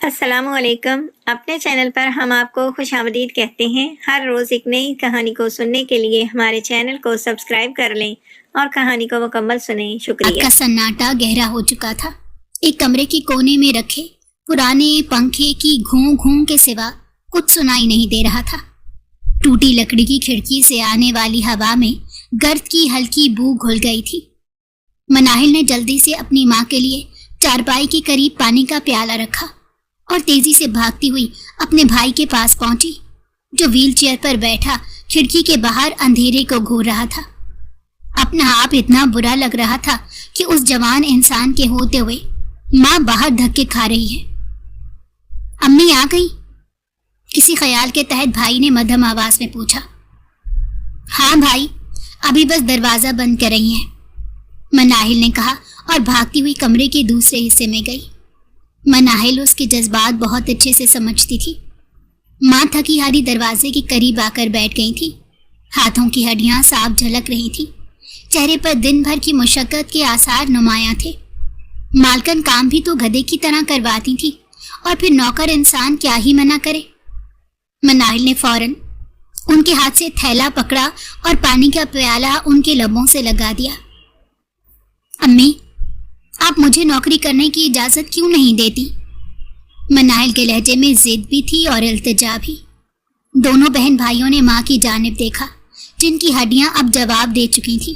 السلام علیکم. اپنے چینل پر ہم آپ کو خوش آمدید کہتے ہیں. ہر روز ایک نئی کہانی کو سننے کے لیے ہمارے چینل کو سبسکرائب کر لیں اور کہانی کو مکمل سنیں. شکریہ. رات کا سناٹا گہرا ہو چکا تھا. ایک کمرے کے کونے میں رکھے پرانے پنکھے کی گھوں گھوں کے سوا کچھ سنائی نہیں دے رہا تھا. ٹوٹی لکڑی کی کھڑکی سے آنے والی ہوا میں گرد کی ہلکی بو گھل گئی تھی. مناہل نے جلدی سے اپنی ماں کے لیے چارپائی کے قریب پانی کا پیالہ رکھا اور تیزی سے بھاگتی ہوئی اپنے بھائی کے پاس پہنچی جو ویل چیئر پر بیٹھا کھڑکی کے باہر اندھیرے کو گھور رہا تھا. اپنا آپ اتنا برا لگ رہا تھا کہ اس جوان انسان کے ہوتے ہوئے ماں باہر دھکے کھا رہی ہے. امی آ گئی؟ کسی خیال کے تحت بھائی نے مدھم آواز میں پوچھا. ہاں بھائی، ابھی بس دروازہ بند کر رہی ہیں، مناہل نے کہا اور بھاگتی ہوئی کمرے کے دوسرے حصے میں گئی. مناہل اس کے جذبات بہت اچھے سے سمجھتی تھی. ماں تھکی ہاری دروازے کے قریب آ کر بیٹھ گئی تھی. ہاتھوں کی ہڈیاں صاف جھلک رہی تھی. چہرے پر دن بھر کی مشقت کے آثار نمایاں تھے. مالکن کام بھی تو گدھے کی طرح کرواتی تھی اور پھر نوکر انسان کیا ہی منع کرے. مناہل نے فوراً ان کے ہاتھ سے تھیلا پکڑا اور پانی کا پیالہ ان کے لبوں سے لگا دیا. امی، آپ مجھے نوکری کرنے کی اجازت کیوں نہیں دیتی؟ مناہل کے لہجے میں ضد بھی تھی اور التجا بھی. دونوں بہن بھائیوں نے ماں کی جانب دیکھا جن کی ہڈیاں اب جواب دے چکی تھیں.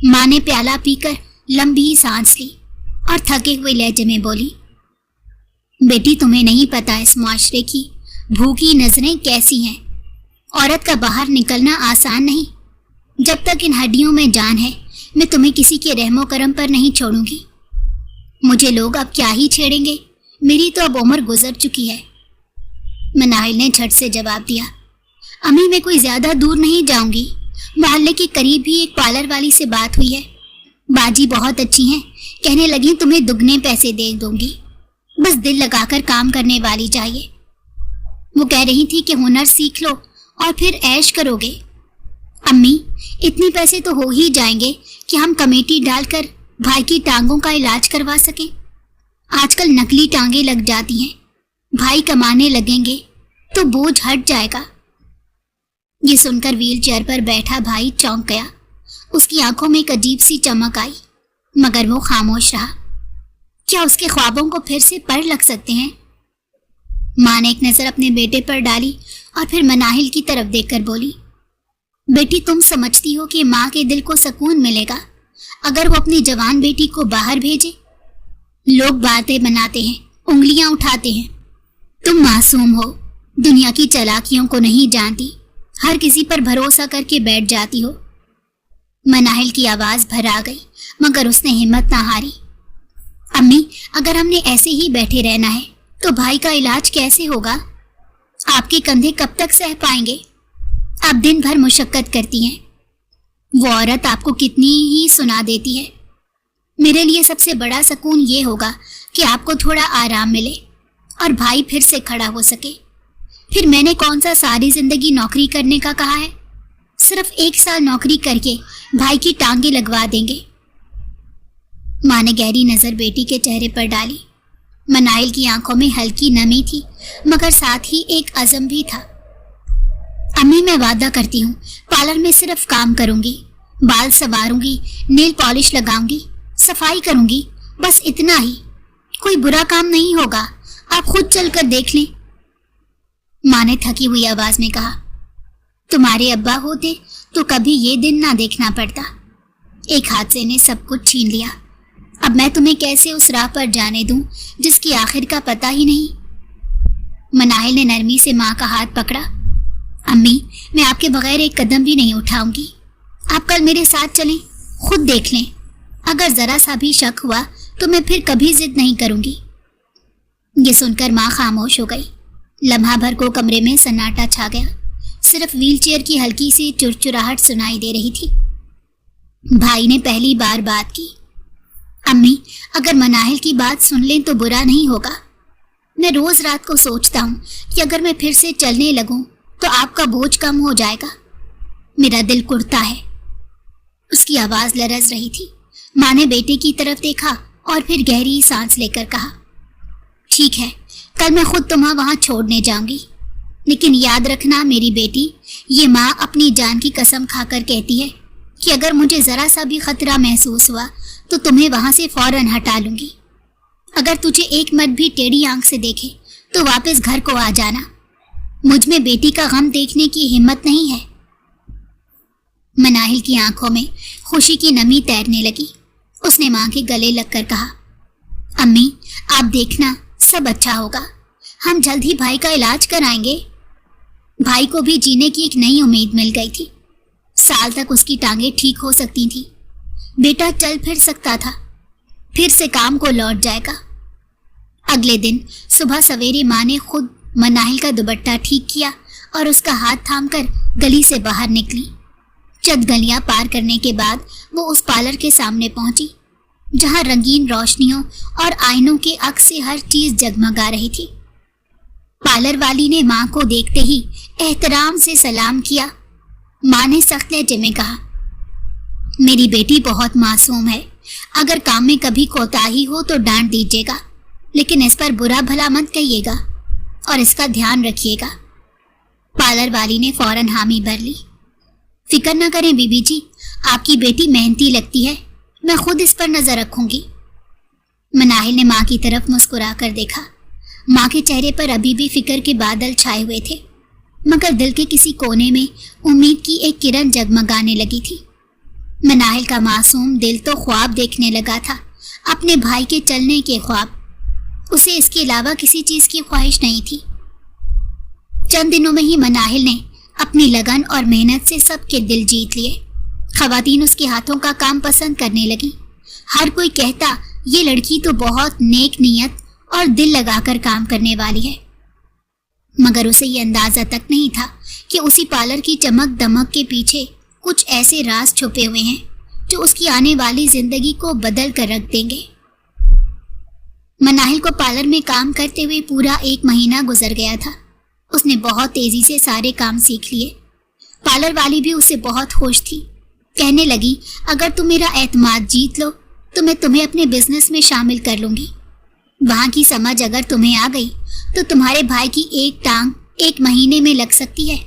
ماں نے پیالہ پی کر لمبی سانس لی اور تھکے ہوئے لہجے میں بولی، بیٹی تمہیں نہیں پتا اس معاشرے کی بھوکی نظریں کیسی ہیں. عورت کا باہر نکلنا آسان نہیں. جب تک ان ہڈیوں میں جان ہے میں تمہیں کسی کے رحم و کرم پر نہیں چھوڑوں گی. مجھے لوگ اب کیا ہی چھیڑیں گے، میری تو اب عمر گزر چکی ہے. مناہل نے جھٹ سے جواب دیا. امی، میں کوئی زیادہ دور نہیں جاؤں گی. محلے کے قریب ہی ایک پارلر والی سے بات ہوئی ہے. باجی بہت اچھی ہیں، کہنے لگی تمہیں دگنے پیسے دے دوں گی، بس دل لگا کر کام کرنے والی چاہیے. وہ کہہ رہی تھی کہ ہنر سیکھ لو اور پھر عیش کرو گے. امی، اتنے پیسے تو ہو ہی جائیں گے کہ ہم کمیٹی ڈال کر بھائی کی ٹانگوں کا علاج کروا سکیں. آج کل نکلی ٹانگیں لگ جاتی ہیں. بھائی کمانے لگیں گے تو بوجھ ہٹ جائے گا. یہ سن کر ویل چیئر پر بیٹھا بھائی چونک گیا. اس کی آنکھوں میں ایک عجیب سی چمک آئی مگر وہ خاموش رہا. کیا اس کے خوابوں کو پھر سے پر لگ سکتے ہیں؟ ماں نے ایک نظر اپنے بیٹے پر ڈالی اور پھر مناہل کی طرف دیکھ کر بولی، بیٹی تم سمجھتی ہو کہ ماں کے دل کو سکون ملے گا اگر وہ اپنی جوان بیٹی کو باہر بھیجے؟ لوگ باتیں بناتے ہیں، انگلیاں اٹھاتے ہیں. تم معصوم ہو، دنیا کی چالاکیوں کو نہیں جانتی، ہر کسی پر بھروسہ کر کے بیٹھ جاتی ہو. مناہل کی آواز بھر آ گئی مگر اس نے ہمت نہ ہاری. امی، اگر ہم نے ایسے ہی بیٹھے رہنا ہے تو بھائی کا علاج کیسے ہوگا؟ آپ کے کندھے کب تک سہ پائیں گے؟ آپ دن بھر مشقت کرتی ہیں، وہ عورت آپ کو کتنی ہی سنا دیتی ہے. میرے لیے سب سے بڑا سکون یہ ہوگا کہ آپ کو تھوڑا آرام ملے اور بھائی پھر سے کھڑا ہو سکے. پھر میں نے کون سا ساری زندگی نوکری کرنے کا کہا ہے؟ صرف 1 سال نوکری کر کے بھائی کی ٹانگیں لگوا دیں گے. ماں نے گہری نظر بیٹی کے چہرے پر ڈالی. مناہل کی آنکھوں میں ہلکی نمی تھی مگر ساتھ ہی ایک عزم بھی تھا. امی، میں وعدہ کرتی ہوں پارلر میں صرف کام کروں گی، بال سنواروں گی، نیل پالش لگاؤں گی، صفائی کروں گی، بس اتنا ہی. کوئی برا کام نہیں ہوگا، آپ خود چل کر دیکھ لیں. ماں نے تھکی ہوئی آواز میں کہا، تمہارے ابا ہوتے تو کبھی یہ دن نہ دیکھنا پڑتا. ایک حادثے نے سب کچھ چھین لیا. اب میں تمہیں کیسے اس راہ پر جانے دوں جس کی آخر کا پتہ ہی نہیں. مناہل نے نرمی سے ماں کا ہاتھ پکڑا. امی، میں آپ کے بغیر ایک قدم بھی نہیں اٹھاؤں گی. آپ کل میرے ساتھ چلیں، خود دیکھ لیں. اگر ذرا سا بھی شک ہوا تو میں پھر کبھی ضد نہیں کروں گی. یہ سن کر ماں خاموش ہو گئی. لمحہ بھر کو کمرے میں سناٹا چھا گیا. صرف ویل چیئر کی ہلکی سی چرچراہٹ سنائی دے رہی تھی. بھائی نے پہلی بار بات کی. امی، اگر مناہل کی بات سن لیں تو برا نہیں ہوگا. میں روز رات کو سوچتا ہوں کہ اگر میں پھر سے چلنے لگوں تو آپ کا بوجھ کم ہو جائے گا. میرا دل کڑتا ہے. اس کی آواز لرز رہی تھی. ماں نے بیٹے کی طرف دیکھا اور پھر گہری سانس لے کر کہا، ٹھیک ہے، कल मैं खुद तुम्हें वहां छोड़ने जाऊंगी, लेकिन याद रखना मेरी बेटी, ये माँ अपनी जान की कसम खाकर कहती है कि अगर मुझे जरा सा भी खतरा महसूस हुआ तो तुम्हें वहां से फौरन हटा लूंगी। अगर तुझे एक मिनट भी टेढ़ी आंख से देखे तो वापस घर को आ जाना। मुझ में बेटी का गम देखने की हिम्मत नहीं है। मनाहिल की आंखों में खुशी की नमी तैरने लगी। उसने माँ के गले लगकर कहा, अम्मी आप देखना सब अच्छा होगा, हम जल्द ही भाई का इलाज कराएंगे। भाई को भी जीने की एक नई उम्मीद मिल गई थी। साल तक उसकी टांगें ठीक हो सकती थी, बेटा चल फिर सकता था, फिर से काम को लौट जाएगा। अगले दिन सुबह सवेरे माँ ने खुद मनाहिल का दुपट्टा ठीक किया और उसका हाथ थामकर गली से बाहर निकली। चंद गलियां पार करने के बाद वो उस पार्लर के सामने पहुंची, जहां रंगीन रोशनियों और आईनों के अक्स से हर चीज जगमगा रही थी। पार्लर वाली ने माँ को देखते ही एहतराम से सलाम किया। माँ ने सख्त लहजे में कहा, मेरी बेटी बहुत मासूम है, अगर काम में कभी कोताही हो तो डांट दीजिएगा, लेकिन इस पर बुरा भला मत कहिएगा और इसका ध्यान रखिएगा। पार्लर वाली ने फौरन हामी भर ली। फिक्र न करें बीबी जी, आपकी बेटी मेहनती लगती है, मैं खुद इस पर नजर रखूंगी। मनाहिल ने माँ की तरफ मुस्कुरा कर देखा। माँ के चेहरे पर अभी भी फिक्र के बादल छाए हुए थे, मगर दिल के किसी कोने में उम्मीद की एक किरण जगमगाने लगी थी। मनाहिल का मासूम दिल तो ख्वाब देखने लगा था, अपने भाई के चलने के ख्वाब। उसे इसके अलावा किसी चीज की ख्वाहिश नहीं थी। चंद दिनों में ही मनाहिल ने अपनी लगन और मेहनत से सबके दिल जीत लिए। खवातीन उसके हाथों का काम पसंद करने लगी। हर कोई कहता, ये लड़की तो बहुत नेक नियत और दिल लगाकर काम करने वाली है, मगर उसे ये अंदाजा तक नहीं था कि उसी पार्लर की चमक दमक के पीछे कुछ ऐसे राज छुपे हुए हैं जो उसकी आने वाली जिंदगी को बदल कर रख देंगे। मनाहिल को पार्लर में काम करते हुए पूरा 1 महीना गुजर गया था। उसने बहुत तेजी से सारे काम सीख लिए। पार्लर वाली भी उससे बहुत खुश थी। कहने लगी, अगर तुम मेरा एतमाद जीत लो तो मैं तुम्हें अपने बिजनेस में शामिल कर लूंगी। वहां की समझ अगर तुम्हें आ गई तो तुम्हारे भाई की एक टांग 1 महीने में लग सकती है।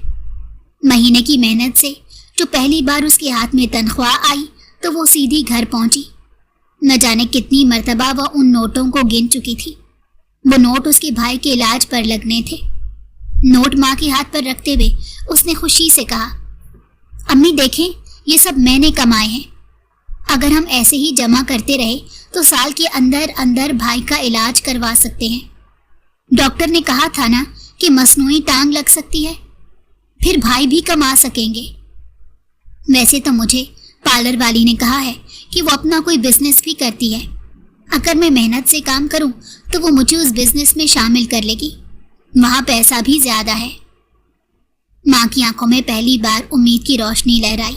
महीने की मेहनत से जो पहली बार उसके हाथ में तनख्वाह आई तो वो सीधी घर पहुंची। न जाने कितनी मर्तबा वह उन नोटों को गिन चुकी थी। वो नोट उसके भाई के इलाज पर लगने थे। नोट माँ के हाथ पर रखते हुए उसने खुशी से कहा, अम्मी देखें, ये सब मैंने कमाए हैं। अगर हम ऐसे ही जमा करते रहे तो साल के अंदर अंदर भाई का इलाज करवा सकते हैं। डॉक्टर ने कहा था ना कि मसनूई टांग लग सकती है, फिर भाई भी कमा सकेंगे। वैसे तो मुझे पार्लर वाली ने कहा है कि वो अपना कोई बिजनेस भी करती है। अगर मैं मेहनत से काम करूं तो वो मुझे उस बिजनेस में शामिल कर लेगी, वहां पैसा भी ज्यादा है। माँ की आंखों में पहली बार उम्मीद की रोशनी लहराई।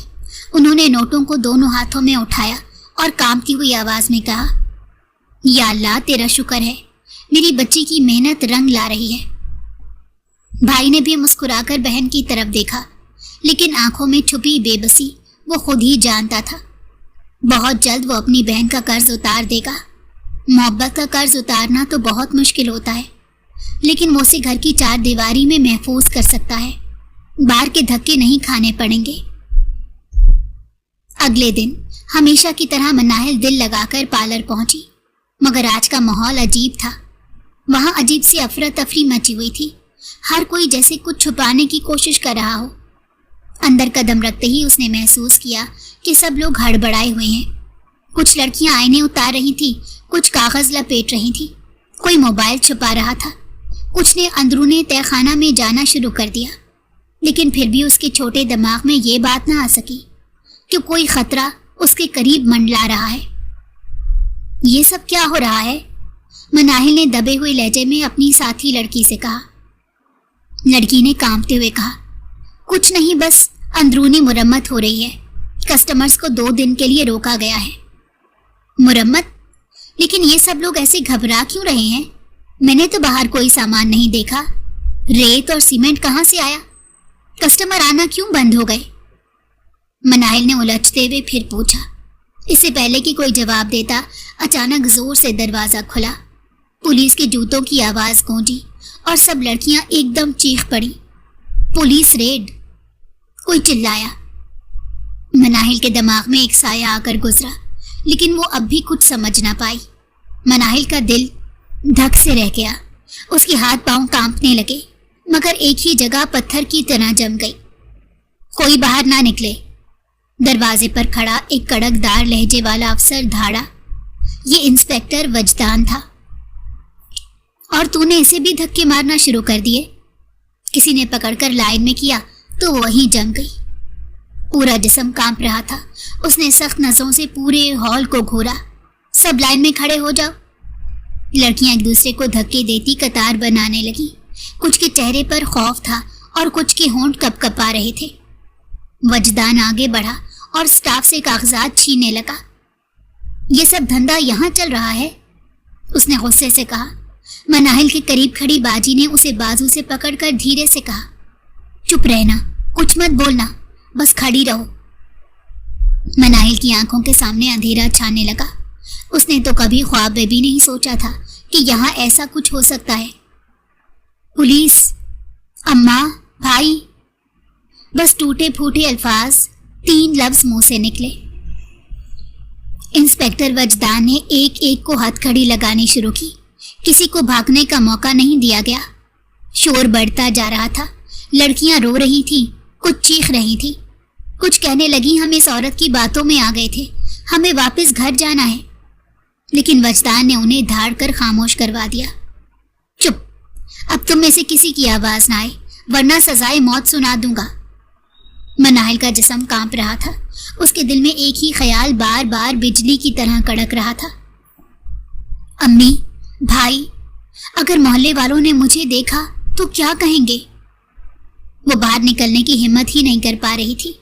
उन्होंने नोटों को दोनों हाथों में उठाया और कांपती हुई आवाज में कहा, या अल्लाह तेरा शुक्र है, मेरी बच्ची की मेहनत रंग ला रही है। भाई ने भी मुस्कुराकर बहन की तरफ देखा, लेकिन आंखों में छुपी बेबसी वो खुद ही जानता था। बहुत जल्द वो अपनी बहन का कर्ज उतार देगा। मोहब्बत का कर्ज उतारना तो बहुत मुश्किल होता है, लेकिन वो उसे घर की 4 दीवारी में महफूज कर सकता है। बाहर के धक्के नहीं खाने पड़ेंगे। अगले दिन हमेशा की तरह मनाहिल दिल लगाकर पार्लर पहुंची, मगर आज का माहौल अजीब था। वहां अजीब सी अफरा तफरी मची हुई थी। हर कोई जैसे कुछ छुपाने की कोशिश कर रहा हो। अंदर कदम रखते ही उसने महसूस किया कि सब लोग हड़बड़ाए हुए हैं। कुछ लड़कियां आईने उतार रही थी, कुछ कागज लपेट रही थी, कोई मोबाइल छुपा रहा था। कुछ ने अंदरूने तहखाना में जाना शुरू कर दिया, लेकिन फिर भी उसके छोटे दिमाग में ये बात ना आ सकी कि कोई खतरा उसके करीब मंडला रहा है। ये सब क्या हो रहा है? मनाहिल ने दबे हुए लहजे में अपनी साथी लड़की से कहा। लड़की ने कांपते हुए कहा, कुछ नहीं, बस अंदरूनी मुरम्मत हो रही है। कस्टमर्स को 2 दिन के लिए रोका गया है। मुरम्मत? लेकिन ये सब लोग ऐसे घबरा क्यों रहे हैं? मैंने तो बाहर कोई सामान नहीं देखा। रेत और सीमेंट कहाँ से आया? कस्टमर आना क्यों बंद हो गए? मनाहिल ने उलझते हुए फिर पूछा। इससे पहले कि कोई जवाब देता, अचानक जोर से दरवाजा खुला। पुलिस के जूतों की आवाज गूंजी और सब लड़कियां एकदम चीख पड़ी। Police red! कोई चिल्लाया। मनाहिल के दिमाग में एक साया आकर गुजरा, लेकिन वो अब भी कुछ समझ ना पाई। मनाहिल का दिल धक से रह गया। उसके हाथ पांव कांपने लगे, मगर एक ही जगह पत्थर की तरह जम गई। कोई बाहर ना निकले। दरवाजे पर खड़ा एक कड़कदार लहजे वाला अफसर धाड़ा। ये इंस्पेक्टर वजदान था। और तूने इसे भी धक्के मारना शुरू कर दिए। किसी ने पकड़कर लाइन में किया तो वहीं जम गई। पूरा जिस्म कांप रहा था। उसने सख्त नसों से पूरे हॉल को घूरा। सब लाइन में खड़े हो जाओ। लड़कियां एक दूसरे को धक्के देती कतार बनाने लगी। कुछ के चेहरे पर खौफ था और कुछ के होंठ कपकपा रहे थे। वजदान आगे बढ़ा और स्टाफ से कागजात छीनने लगा। ये सब धंधा यहाँ चल रहा है, उसने गुस्से से कहा। मनाहिल के करीब खड़ी बाजी ने उसे बाजू से पकड़कर धीरे से कहा, चुप रहना, कुछ मत बोलना, बस खड़ी रहो। मनाहिल की आंखों के सामने अंधेरा छाने लगा। उसने तो कभी ख्वाब में भी नहीं सोचा था कि यहाँ ऐसा कुछ हो सकता है। पुलिस, अम्मा, भाई, बस टूटे फूटे अल्फाज, 3 लफ्ज मुंह से निकले। इंस्पेक्टर वजदान ने एक एक को हथकड़ी लगानी शुरू की। किसी को भागने का मौका नहीं दिया गया। शोर बढ़ता जा रहा था। लड़कियां रो रही थीं, कुछ चीख रही थीं, कुछ कहने लगी हम इस औरत की बातों में आ गए थे, हमें वापस घर जाना है। लेकिन वजदान ने उन्हें धाड़ कर खामोश करवा दिया। चुप, अब तुम में से किसी की आवाज ना आए, वरना सजाए मौत सुना दूंगा। मनाहिल का जिस्म कांप रहा था। उसके दिल में एक ही ख्याल बार बार बिजली की तरह कड़क रहा था। अम्मी, भाई, अगर मोहल्ले वालों ने मुझे देखा तो क्या कहेंगे? वो बाहर निकलने की हिम्मत ही नहीं कर पा रही थी।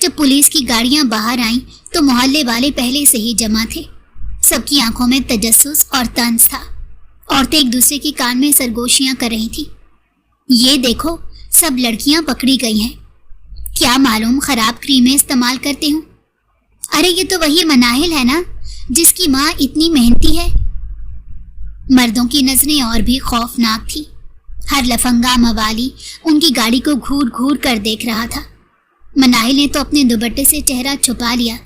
जब पुलिस की गाड़ियां बाहर आईं तो मोहल्ले वाले पहले से ही जमा थे। सबकी आंखों में तजस्सुस और तंज था। औरतें एक दूसरे के कान में सरगोशियां कर रही थी। ये देखो, सब लड़कियां पकड़ी गई हैं। क्या मालूम खराब क्रीमें इस्तेमाल करते हूँ। अरे ये तो वही मनाहिल है ना, जिसकी माँ इतनी मेहनती है। मर्दों की नजरें और भी खौफनाक थी। हर लफंगा मवाली उनकी गाड़ी को घूर घूर कर देख रहा था। मनाहिल ने तो अपने दुपट्टे से चेहरा छुपा लिया,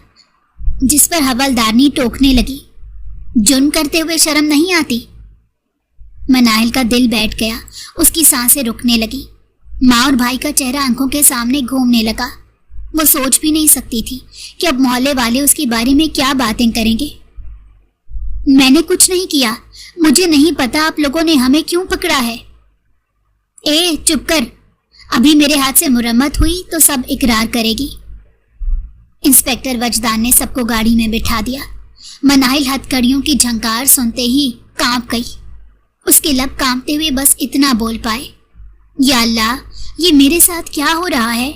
जिस पर हवलदारनी टोकने लगी, जुर्म करते हुए शर्म नहीं आती। मनाहिल का दिल बैठ गया। उसकी सांसें रुकने लगी। माँ और भाई का चेहरा आंखों के सामने घूमने लगा। वो सोच भी नहीं सकती थी कि अब मोहल्ले वाले उसके बारे में क्या बातें करेंगे। मैंने कुछ नहीं किया, मुझे नहीं पता आप लोगों ने हमें क्यों पकड़ा है। ए चुप कर, अभी मेरे हाथ से मुरम्मत हुई तो सब इकरार करेगी। इंस्पेक्टर वजदान ने सबको गाड़ी में बिठा दिया। मनाहिल हथकड़ियों की झंकार सुनते ही कांप गई। उसके लब कांपते हुए बस इतना बोल पाए, या अल्लाह, ये मेरे साथ क्या हो रहा है।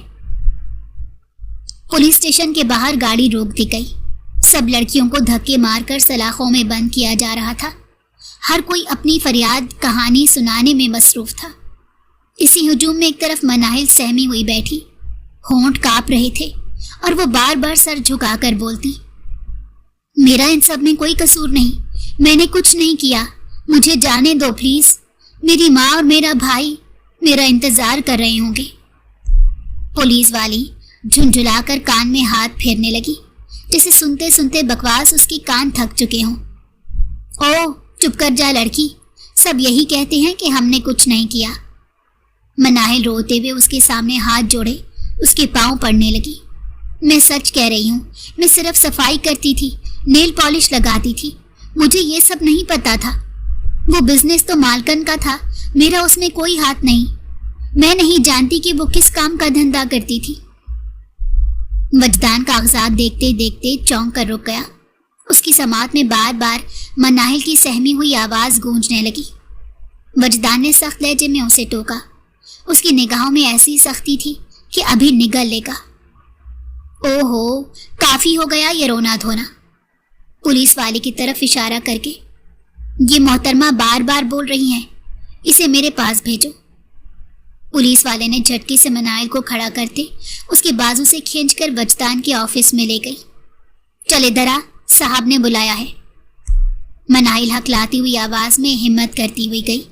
पुलिस स्टेशन के बाहर गाड़ी रोक दी गई। सब लड़कियों को धक्के मारकर सलाखों में बंद किया जा रहा था। हर कोई अपनी फरियाद कहानी सुनाने में मसरूफ था। इसी हुजूम में एक तरफ मनाहिल सहमी हुई बैठी, होंठ कांप रहे थे और वो बार बार सर झुकाकर बोलती, मेरा इन सब में कोई कसूर नहीं, मैंने कुछ नहीं किया, मुझे जाने दो प्लीज। मेरी माँ और मेरा भाई मेरा इंतजार कर रहे होंगे। पुलिस वाली झुंझुलाकर कान में हाथ फेरने लगी, जैसे सुनते सुनते बकवास उसकी कान थक चुके हों। ओ चुप कर जा लड़की, सब यही कहते हैं कि हमने कुछ नहीं किया। मनाहिल रोते हुए उसके सामने हाथ जोड़े उसके पांव पड़ने लगी। मैं सच कह रही हूँ, मैं सिर्फ सफाई करती थी, नेल पॉलिश लगाती थी, मुझे ये सब नहीं पता था। वो बिजनेस तो मालकन का था, मेरा उसमें कोई हाथ नहीं। मैं नहीं जानती कि वो किस काम का धंधा करती थी। वजदान कागजात देखते देखते चौंक कर रुक गया। उसकी समात में बार बार मनाहिल की सहमी हुई आवाज गूंजने लगी। वजदान ने सख्त लहजे में उसे टोका। उसकी निगाहों में ऐसी सख्ती थी कि अभी निगल लेगा। ओहो, काफी हो गया ये रोना धोना। पुलिस वाले की तरफ इशारा करके, ये मोहतरमा बार बार बोल रही हैं, इसे मेरे पास भेजो। पुलिस वाले ने झटके से मनाहिल को खड़ा करते उसके बाजू से खींचकर वजदान के ऑफिस में ले गई। चल इधर आ, साहब ने बुलाया है। मनाइल हकलाती हुई आवाज में हिम्मत करती हुई गई।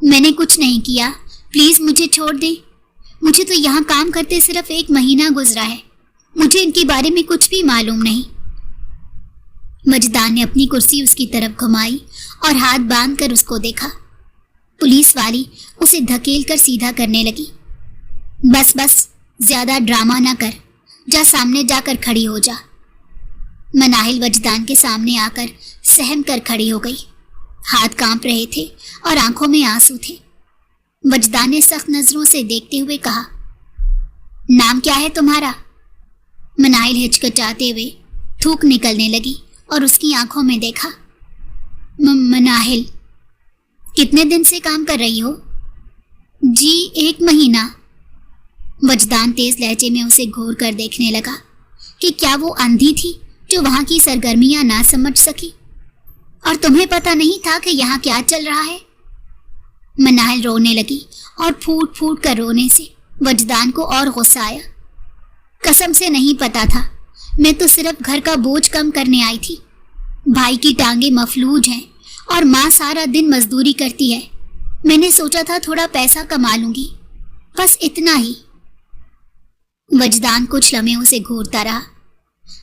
मैंने कुछ नहीं किया, प्लीज मुझे छोड़ दे। मुझे तो यहाँ काम करते सिर्फ 1 महीना गुजरा है, मुझे इनके बारे में कुछ भी मालूम नहीं। वजदान ने अपनी कुर्सी उसकी तरफ घुमाई और हाथ बांधकर उसको देखा। पुलिस वाली उसे धकेल कर सीधा करने लगी। बस बस, ज्यादा ड्रामा ना कर, जा सामने जाकर खड़ी हो जा। मनाहिल वजदान के सामने आकर सहम कर खड़ी हो गई। हाथ कांप रहे थे और आंखों में आंसू थे। वजदान ने सख्त नजरों से देखते हुए कहा, नाम क्या है तुम्हारा? मनाहिल हिचकिचाते हुए थूक निकलने लगी और उसकी आंखों में देखा। मनाहिल, कितने दिन से काम कर रही हो? जी 1 महीना। वजदान तेज लहजे में उसे घूर कर देखने लगा कि क्या वो अंधी थी जो वहां की सरगर्मियां ना समझ सकी, और तुम्हें पता नहीं था कि यहाँ क्या चल रहा है? मनाहिल रोने लगी और फूट फूट कर रोने से वजदान को और गुस्सा आया। कसम से नहीं पता था, मैं तो सिर्फ घर का बोझ कम करने आई थी। भाई की टांगे मफलूज हैं और माँ सारा दिन मजदूरी करती है। मैंने सोचा था थोड़ा पैसा कमा लूंगी, बस इतना ही। वजदान कुछ लम्हे उसे घूरता रहा।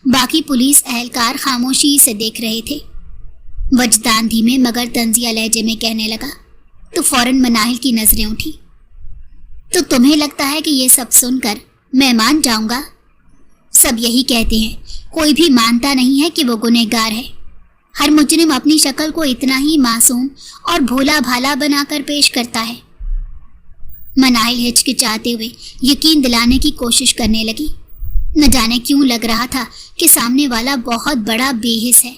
बाकी पुलिस एहलकार खामोशी से देख रहे थे। वजदान धीमे मगर तंजिया लहजे में कहने लगा तो फौरन मनाहिल की नजरें उठी। तो तुम्हें लगता है कि ये सब सुनकर मैं मान जाऊंगा? सब यही कहते हैं, कोई भी मानता नहीं है कि वो गुनहगार है। हर मुजरिम अपनी शक्ल को इतना ही मासूम और भोला भाला बनाकर पेश करता है। मनाहिल हिचकिचाते हुए यकीन दिलाने की कोशिश करने लगी। न जाने क्यों लग रहा था कि सामने वाला बहुत बड़ा बेहिस है।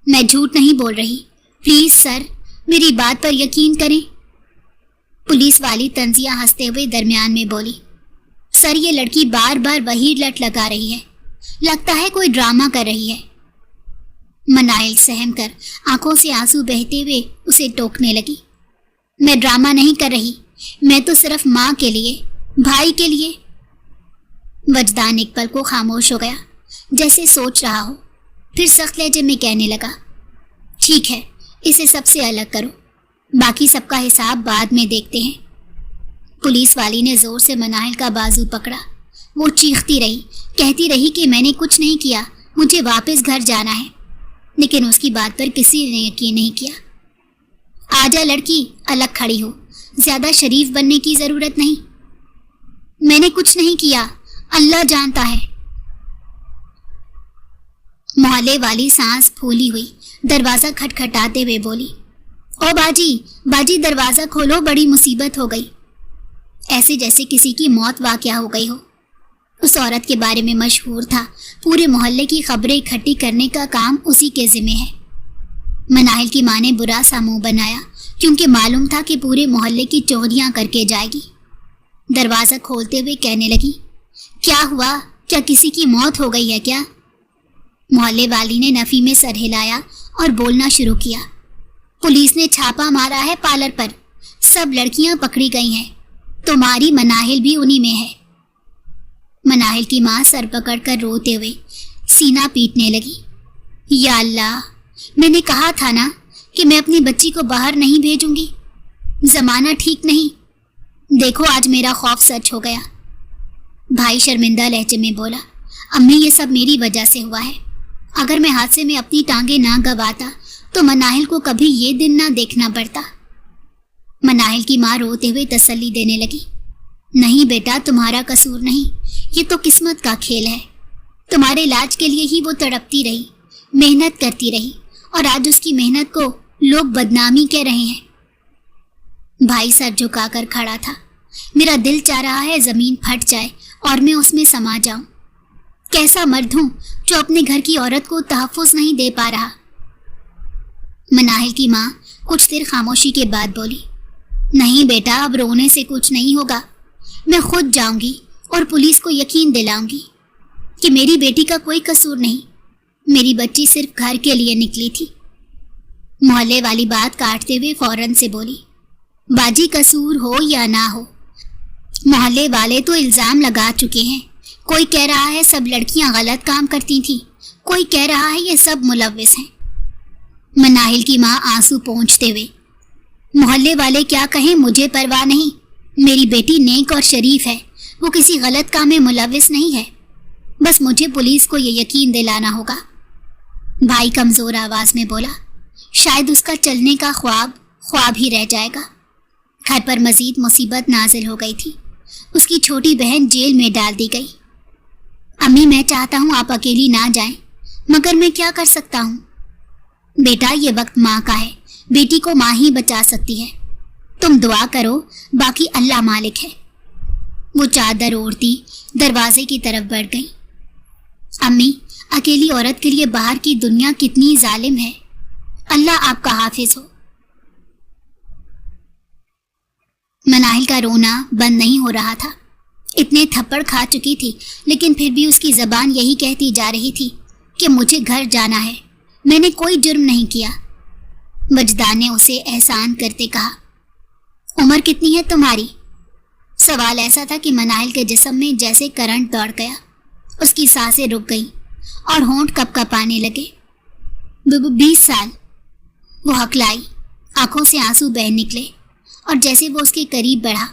मैं झूठ नहीं बोल रही, प्लीज सर, मेरी बात पर यकीन करें। पुलिस वाली तंजिया हंसते हुए दरमियान में बोली, सर ये लड़की बार बार वही लट लगा रही है, लगता है कोई ड्रामा कर रही है। मनाइल सहम कर आंखों से आंसू बहते हुए उसे टोकने लगी। मैं ड्रामा नहीं कर रही, मैं तो सिर्फ माँ के लिए, भाई के लिए। वजदान एक पल को खामोश हो गया, जैसे सोच रहा हो, फिर सख्त लहजे में कहने लगा, ठीक है, इसे सबसे अलग करो, बाकी सबका हिसाब बाद में देखते हैं। पुलिस वाली ने जोर से मनाइल का बाजू पकड़ा। वो चीखती रही, कहती रही कि मैंने कुछ नहीं किया, मुझे वापस घर जाना है, लेकिन उसकी बात पर किसी ने यकीन नहीं किया। आजा लड़की, अलग खड़ी हो, ज्यादा शरीफ बनने की जरूरत नहीं। मैंने कुछ नहीं किया, अल्लाह जानता है। मोहल्ले वाली सांस फूली हुई दरवाजा खटखटाते हुए बोली, ओ बाजी, बाजी दरवाजा खोलो, बड़ी मुसीबत हो गई। ऐसे जैसे किसी की मौत वाक़या हो गई हो। उस औरत के बारे में मशहूर था, पूरे मोहल्ले की खबरें इकट्ठी करने का काम उसी के जिम्मे है। मनाहिल की माँ ने बुरा सा मुंह बनाया, क्योंकि मालूम था कि पूरे मोहल्ले की चोरियां करके जाएगी। दरवाज़ा खोलते हुए कहने लगी, क्या हुआ, क्या किसी की मौत हो गई है क्या? मोहल्ले वाली ने नफी में सर हिलाया और बोलना शुरू किया, पुलिस ने छापा मारा है पार्लर पर, सब लड़कियां पकड़ी गई हैं, तुम्हारी मनाहिल भी उन्हीं में है। मनाहिल की माँ सर पकड़कर रोते हुए सीना पीटने लगी, या अल्लाह, मैंने कहा था ना कि मैं अपनी बच्ची को बाहर नहीं भेजूंगी। जमाना ठीक नहीं, देखो आज मेरा खौफ सच हो गया। भाई शर्मिंदा लहजे में बोला, अम्मी ये सब मेरी वजह से हुआ है। अगर मैं हादसे में अपनी टांगे ना गवाता तो मनाहिल को कभी ये दिन ना देखना पड़ता। मनाहिल की माँ रोते हुए तसल्ली देने लगी, नहीं बेटा, तुम्हारा कसूर नहीं, ये तो किस्मत का खेल है। तुम्हारे इलाज के लिए ही वो तड़पती रही, मेहनत करती रही, और आज उसकी मेहनत को लोग बदनामी कह रहे हैं। भाई सर झुकाकर खड़ा था। मेरा दिल चाह रहा है जमीन फट जाए और मैं उसमें समा जाऊं। कैसा मर्द हूं जो अपने घर की औरत को तहफ्फुज नहीं दे पा रहा। मनाहिल की माँ कुछ देर खामोशी के बाद बोली, नहीं बेटा, अब रोने से कुछ नहीं होगा। मैं खुद जाऊंगी और पुलिस को यकीन दिलाऊंगी कि मेरी बेटी का कोई कसूर नहीं, मेरी बच्ची सिर्फ घर के लिए निकली थी। मोहल्ले वाली बात काटते हुए फौरन से बोली, बाजी कसूर हो या ना हो, मोहल्ले वाले तो इल्जाम लगा चुके हैं। कोई कह रहा है सब लड़कियां गलत काम करती थी, कोई कह रहा है ये सब मुलव्विस हैं। मनाहिल की माँ आंसू पोंछते हुए। मोहल्ले वाले क्या कहें मुझे परवाह नहीं, मेरी बेटी नेक और शरीफ है, वो किसी गलत काम में मुलविस नहीं है। बस मुझे पुलिस को ये यकीन दिलाना होगा। भाई कमजोर आवाज में बोला। शायद उसका चलने का ख्वाब ही रह जाएगा। घर पर मजीद मुसीबत नाजिल हो गई थी। उसकी छोटी बहन जेल में डाल दी गई। अम्मी, मैं चाहता हूँ आप अकेली ना जाएं, मगर मैं क्या कर सकता हूँ? बेटा, ये वक्त माँ का है, बेटी को माँ ही बचा सकती है। तुम दुआ करो, बाकी अल्लाह मालिक है। वो चादर ओढ़ती दरवाजे की तरफ बढ़ गई। अम्मी, अकेली औरत के लिए बाहर की दुनिया कितनी जालिम है। अल्लाह आपका हाफिज हो। मनाहिल का रोना बंद नहीं हो रहा था। इतने थप्पड़ खा चुकी थी, लेकिन फिर भी उसकी जबान यही कहती जा रही थी कि मुझे घर जाना है, मैंने कोई जुर्म नहीं किया। वजदान ने उसे एहसान करते कहा, उम्र कितनी है तुम्हारी? सवाल ऐसा था कि मनाहिल के जिस्म में जैसे करंट दौड़ गया। उसकी सांसें रुक गईं और होंठ कपकपाने लगे। 20 साल। वो हकलाई, आंखों से आंसू बह निकले और जैसे वो उसके करीब बढ़ा,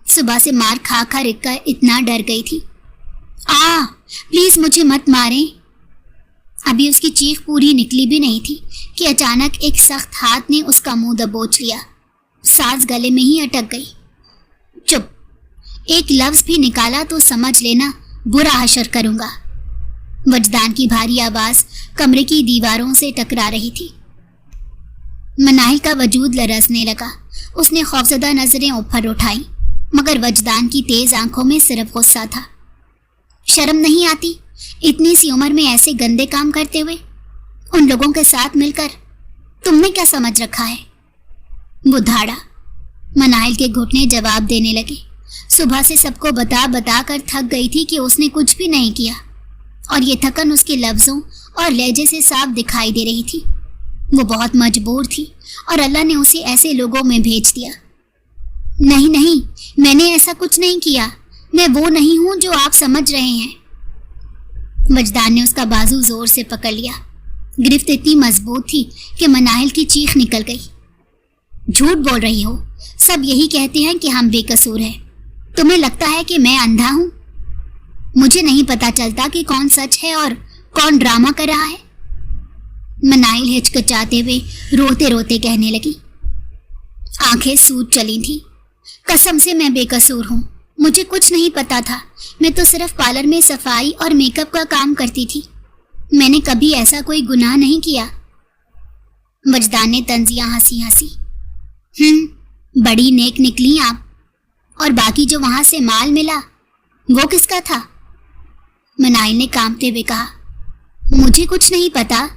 सुबह से मार खा खा रिक्का इतना डर गई थी। प्लीज मुझे मत मारें। अभी उसकी चीख पूरी निकली भी नहीं थी कि अचानक एक सख्त हाथ ने उसका मुंह दबोच लिया। सांस गले में ही अटक गई। चुप, एक लफ्ज भी निकाला तो समझ लेना बुरा हशर करूंगा। वजदान की भारी आवाज कमरे की दीवारों से टकरा रही थी। मनाहिल का वजूद लरसने लगा। उसने खौफजदा नजरें ऊपर उठाई, मगर वजदान की तेज आंखों में सिर्फ गुस्सा था। शर्म नहीं आती इतनी सी उम्र में ऐसे गंदे काम करते हुए? उन लोगों के साथ मिलकर तुमने क्या समझ रखा है? वो धाड़ा। मनाहिल के घुटने जवाब देने लगे। सुबह से सबको बता बता कर थक गई थी कि उसने कुछ भी नहीं किया, और ये थकन उसके लफ्जों और लहजे से साफ दिखाई दे रही थी। वो बहुत मजबूर थी और अल्लाह ने उसे ऐसे लोगों में भेज दिया। नहीं, मैंने ऐसा कुछ नहीं किया, मैं वो नहीं हूं जो आप समझ रहे हैं। वजदान ने उसका बाजू जोर से पकड़ लिया। गिरफ्त इतनी मजबूत थी कि मनाहिल की चीख निकल गई। झूठ बोल रही हो, सब यही कहते हैं कि हम बेकसूर हैं। तुम्हें लगता है कि मैं अंधा हूं? मुझे नहीं पता चलता कि कौन सच है और कौन ड्रामा कर रहा है। मनाहिल हिचकिचाते हुए रोते रोते कहने लगी। आंखें सूज चली थी। कसम से मैं बेकसूर हूं, मुझे कुछ नहीं पता था। मैं तो सिर्फ पार्लर में सफाई और मेकअप का काम करती थी। मैंने कभी ऐसा कोई गुनाह नहीं किया। वजदान ने तंजिया हंसी हंसी। बड़ी नेक निकली आप। और बाकी जो वहां से माल मिला वो किसका था? मनाहिल ने कांपते हुए कहा, मुझे कुछ नहीं पता।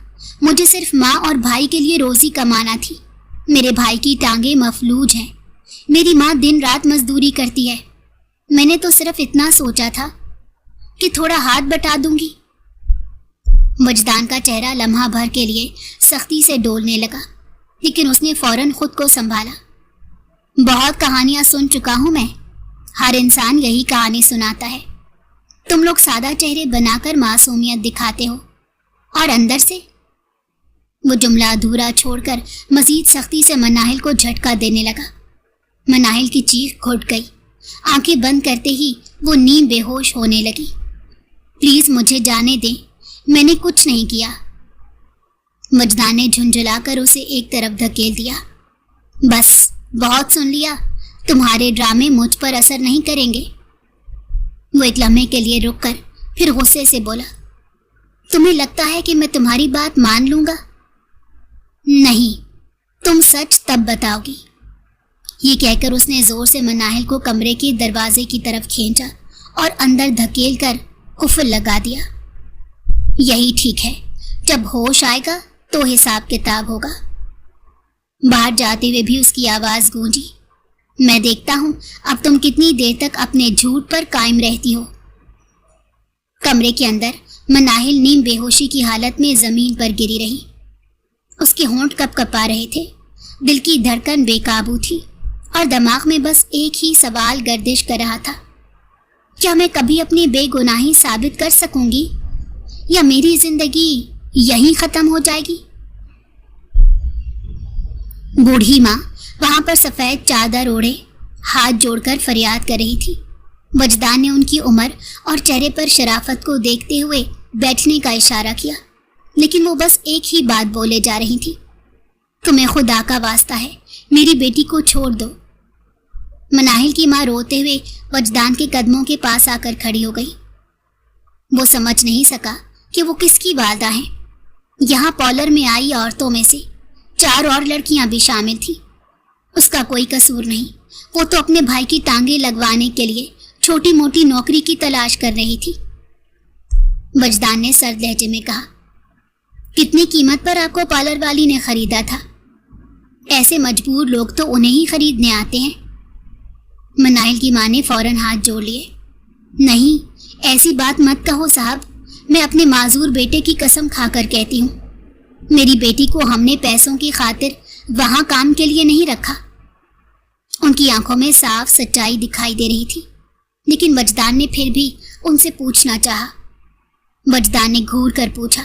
मुझे सिर्फ माँ और भाई के लिए रोजी कमाना थी। मेरे भाई की टांगे मफलूज हैं। मेरी माँ दिन रात मजदूरी करती है। मैंने तो सिर्फ इतना सोचा था कि थोड़ा हाथ बटा दूंगी। वजदान का चेहरा लम्हा भर के लिए सख्ती से डोलने लगा, लेकिन उसने फौरन खुद को संभाला। बहुत कहानियां सुन चुका हूं मैं। हर इंसान यही कहानी सुनाता है। तुम लोग सादा चेहरे बनाकर मासूमियत दिखाते हो और अंदर से। वो जुमला अधूरा छोड़कर मजीद सख्ती से मनाहिल को झटका देने लगा। मनाहिल की चीख घुट गई। आंखें बंद करते ही वो नींद बेहोश होने लगी। प्लीज मुझे जाने दें, मैंने कुछ नहीं किया। वजदान ने झुंझलाकर उसे एक तरफ धकेल दिया। बस, बहुत सुन लिया। तुम्हारे ड्रामे मुझ पर असर नहीं करेंगे। वो एक लम्हे के लिए रुककर फिर गुस्से से बोला, तुम्हें लगता है कि मैं तुम्हारी बात मान लूंगा? नहीं, तुम सच तब बताओगी। ये कहकर उसने जोर से मनाहिल को कमरे के दरवाजे की तरफ खींचा और अंदर धकेल कर कुफल लगा दिया। यही ठीक है, जब होश आएगा तो हिसाब किताब होगा। बाहर जाते हुए भी उसकी आवाज गूंजी, मैं देखता हूं अब तुम कितनी देर तक अपने झूठ पर कायम रहती हो। कमरे के अंदर मनाहिल नीम बेहोशी की हालत में जमीन पर गिरी रही। उसके होंठ कपकपा रहे थे, दिल की धड़कन बेकाबू थी और दिमाग में बस एक ही सवाल गर्दिश कर रहा था, क्या मैं कभी अपनी बेगुनाही साबित कर सकूंगी या मेरी जिंदगी यहीं खत्म हो जाएगी? बूढ़ी माँ वहां पर सफेद चादर ओढ़े हाथ जोड़कर फरियाद कर रही थी। वजदान ने उनकी उम्र और चेहरे पर शराफत को देखते हुए बैठने का इशारा किया, लेकिन वो बस एक ही बात बोले जा रही थी, तुम्हें खुदा का वास्ता है, मेरी बेटी को छोड़ दो। मनाहिल की माँ रोते हुए वजदान के कदमों के पास आकर खड़ी हो गई। वो समझ नहीं सका कि वो किसकी वालदा है। यहाँ पॉलर में आई औरतों में से 4 और लड़कियां भी शामिल थी। उसका कोई कसूर नहीं, वो तो अपने भाई की टांगे लगवाने के लिए छोटी मोटी नौकरी की तलाश कर रही थी। वजदान ने सर्द लहजे में कहा, कितनी कीमत पर आपको पार्लर वाली ने खरीदा था? ऐसे मजबूर लोग तो उन्हें ही खरीदने आते हैं। मनाइल की माँ ने फौरन हाथ जोड़ लिए। नहीं, ऐसी बात मत कहो साहब, मैं अपने माजूर बेटे की कसम खाकर कहती हूँ, मेरी बेटी को हमने पैसों की खातिर वहां काम के लिए नहीं रखा। उनकी आंखों में साफ सच्चाई दिखाई दे रही थी, लेकिन वजदान ने फिर भी उनसे पूछना चाहा। वजदान ने घूर कर पूछा,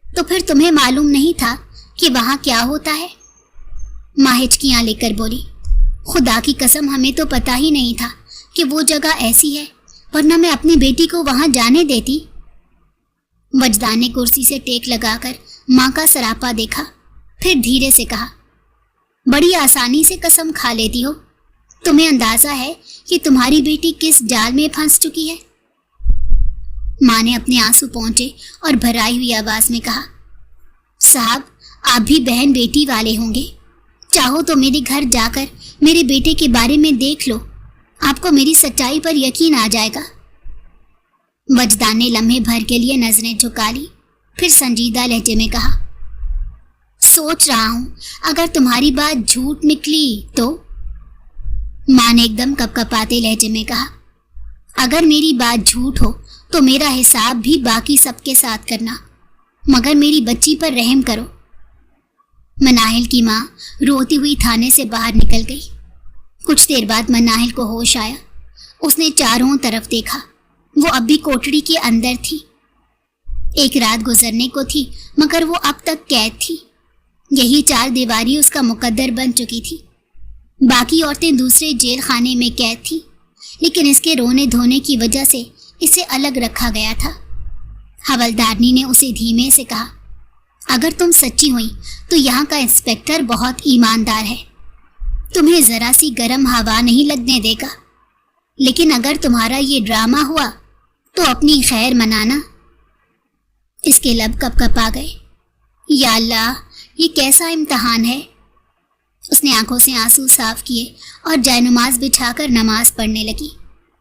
तो फिर तुम्हें मालूम नहीं था कि वहां क्या होता है? माँ हिचकियां लेकर बोली, खुदा की कसम, हमें तो पता ही नहीं था कि वो जगह ऐसी है, वरना मैं अपनी बेटी को वहां जाने देती। वजदान ने कुर्सी से टेक लगाकर माँ का सरापा देखा, फिर धीरे से कहा, बड़ी आसानी से कसम खा लेती हो। तुम्हें अंदाजा है कि तुम्हारी बेटी किस जाल में फंस चुकी है? माँ ने अपने आंसू पोंछे और भराई हुई आवाज में कहा, साहब, आप भी बहन बेटी वाले होंगे, चाहो तो मेरे घर जाकर मेरे बेटे के बारे में देख लो, आपको मेरी सच्चाई पर यकीन आ जाएगा। वजदान ने लम्हे भर के लिए नजरें झुका ली, फिर संजीदा लहजे में कहा, सोच रहा हूं अगर तुम्हारी बात झूठ निकली तो? माँ ने एकदम कपकपाते लहजे में कहा, अगर मेरी बात झूठ हो तो मेरा हिसाब भी बाकी सबके साथ करना, मगर मेरी बच्ची पर रहम करो। मनाहिल की माँ रोती हुई थाने से बाहर निकल गई। कुछ देर बाद मनाहिल को होश आया। उसने चारों तरफ देखा, वो अब भी कोठरी के अंदर थी। एक रात गुजरने को थी, मगर वो अब तक कैद थी। यही 4 दीवारी उसका मुकद्दर बन चुकी थी। बाकी औरतें दूसरे जेल खाने में कैद थी, लेकिन इसके रोने धोने की वजह से इसे अलग रखा गया था। हवलदारनी ने उसे धीमे से कहा, अगर तुम सच्ची हुई तो यहाँ का इंस्पेक्टर बहुत ईमानदार है, तुम्हें जरा सी गर्म हवा नहीं लगने देगा, लेकिन अगर तुम्हारा ये ड्रामा हुआ तो अपनी खैर मनाना। इसके लब कपकपा गए। या अल्लाह, ये कैसा इम्तहान है? उसने आंखों से आंसू साफ किए और जायनमाज बिछाकर नमाज पढ़ने लगी।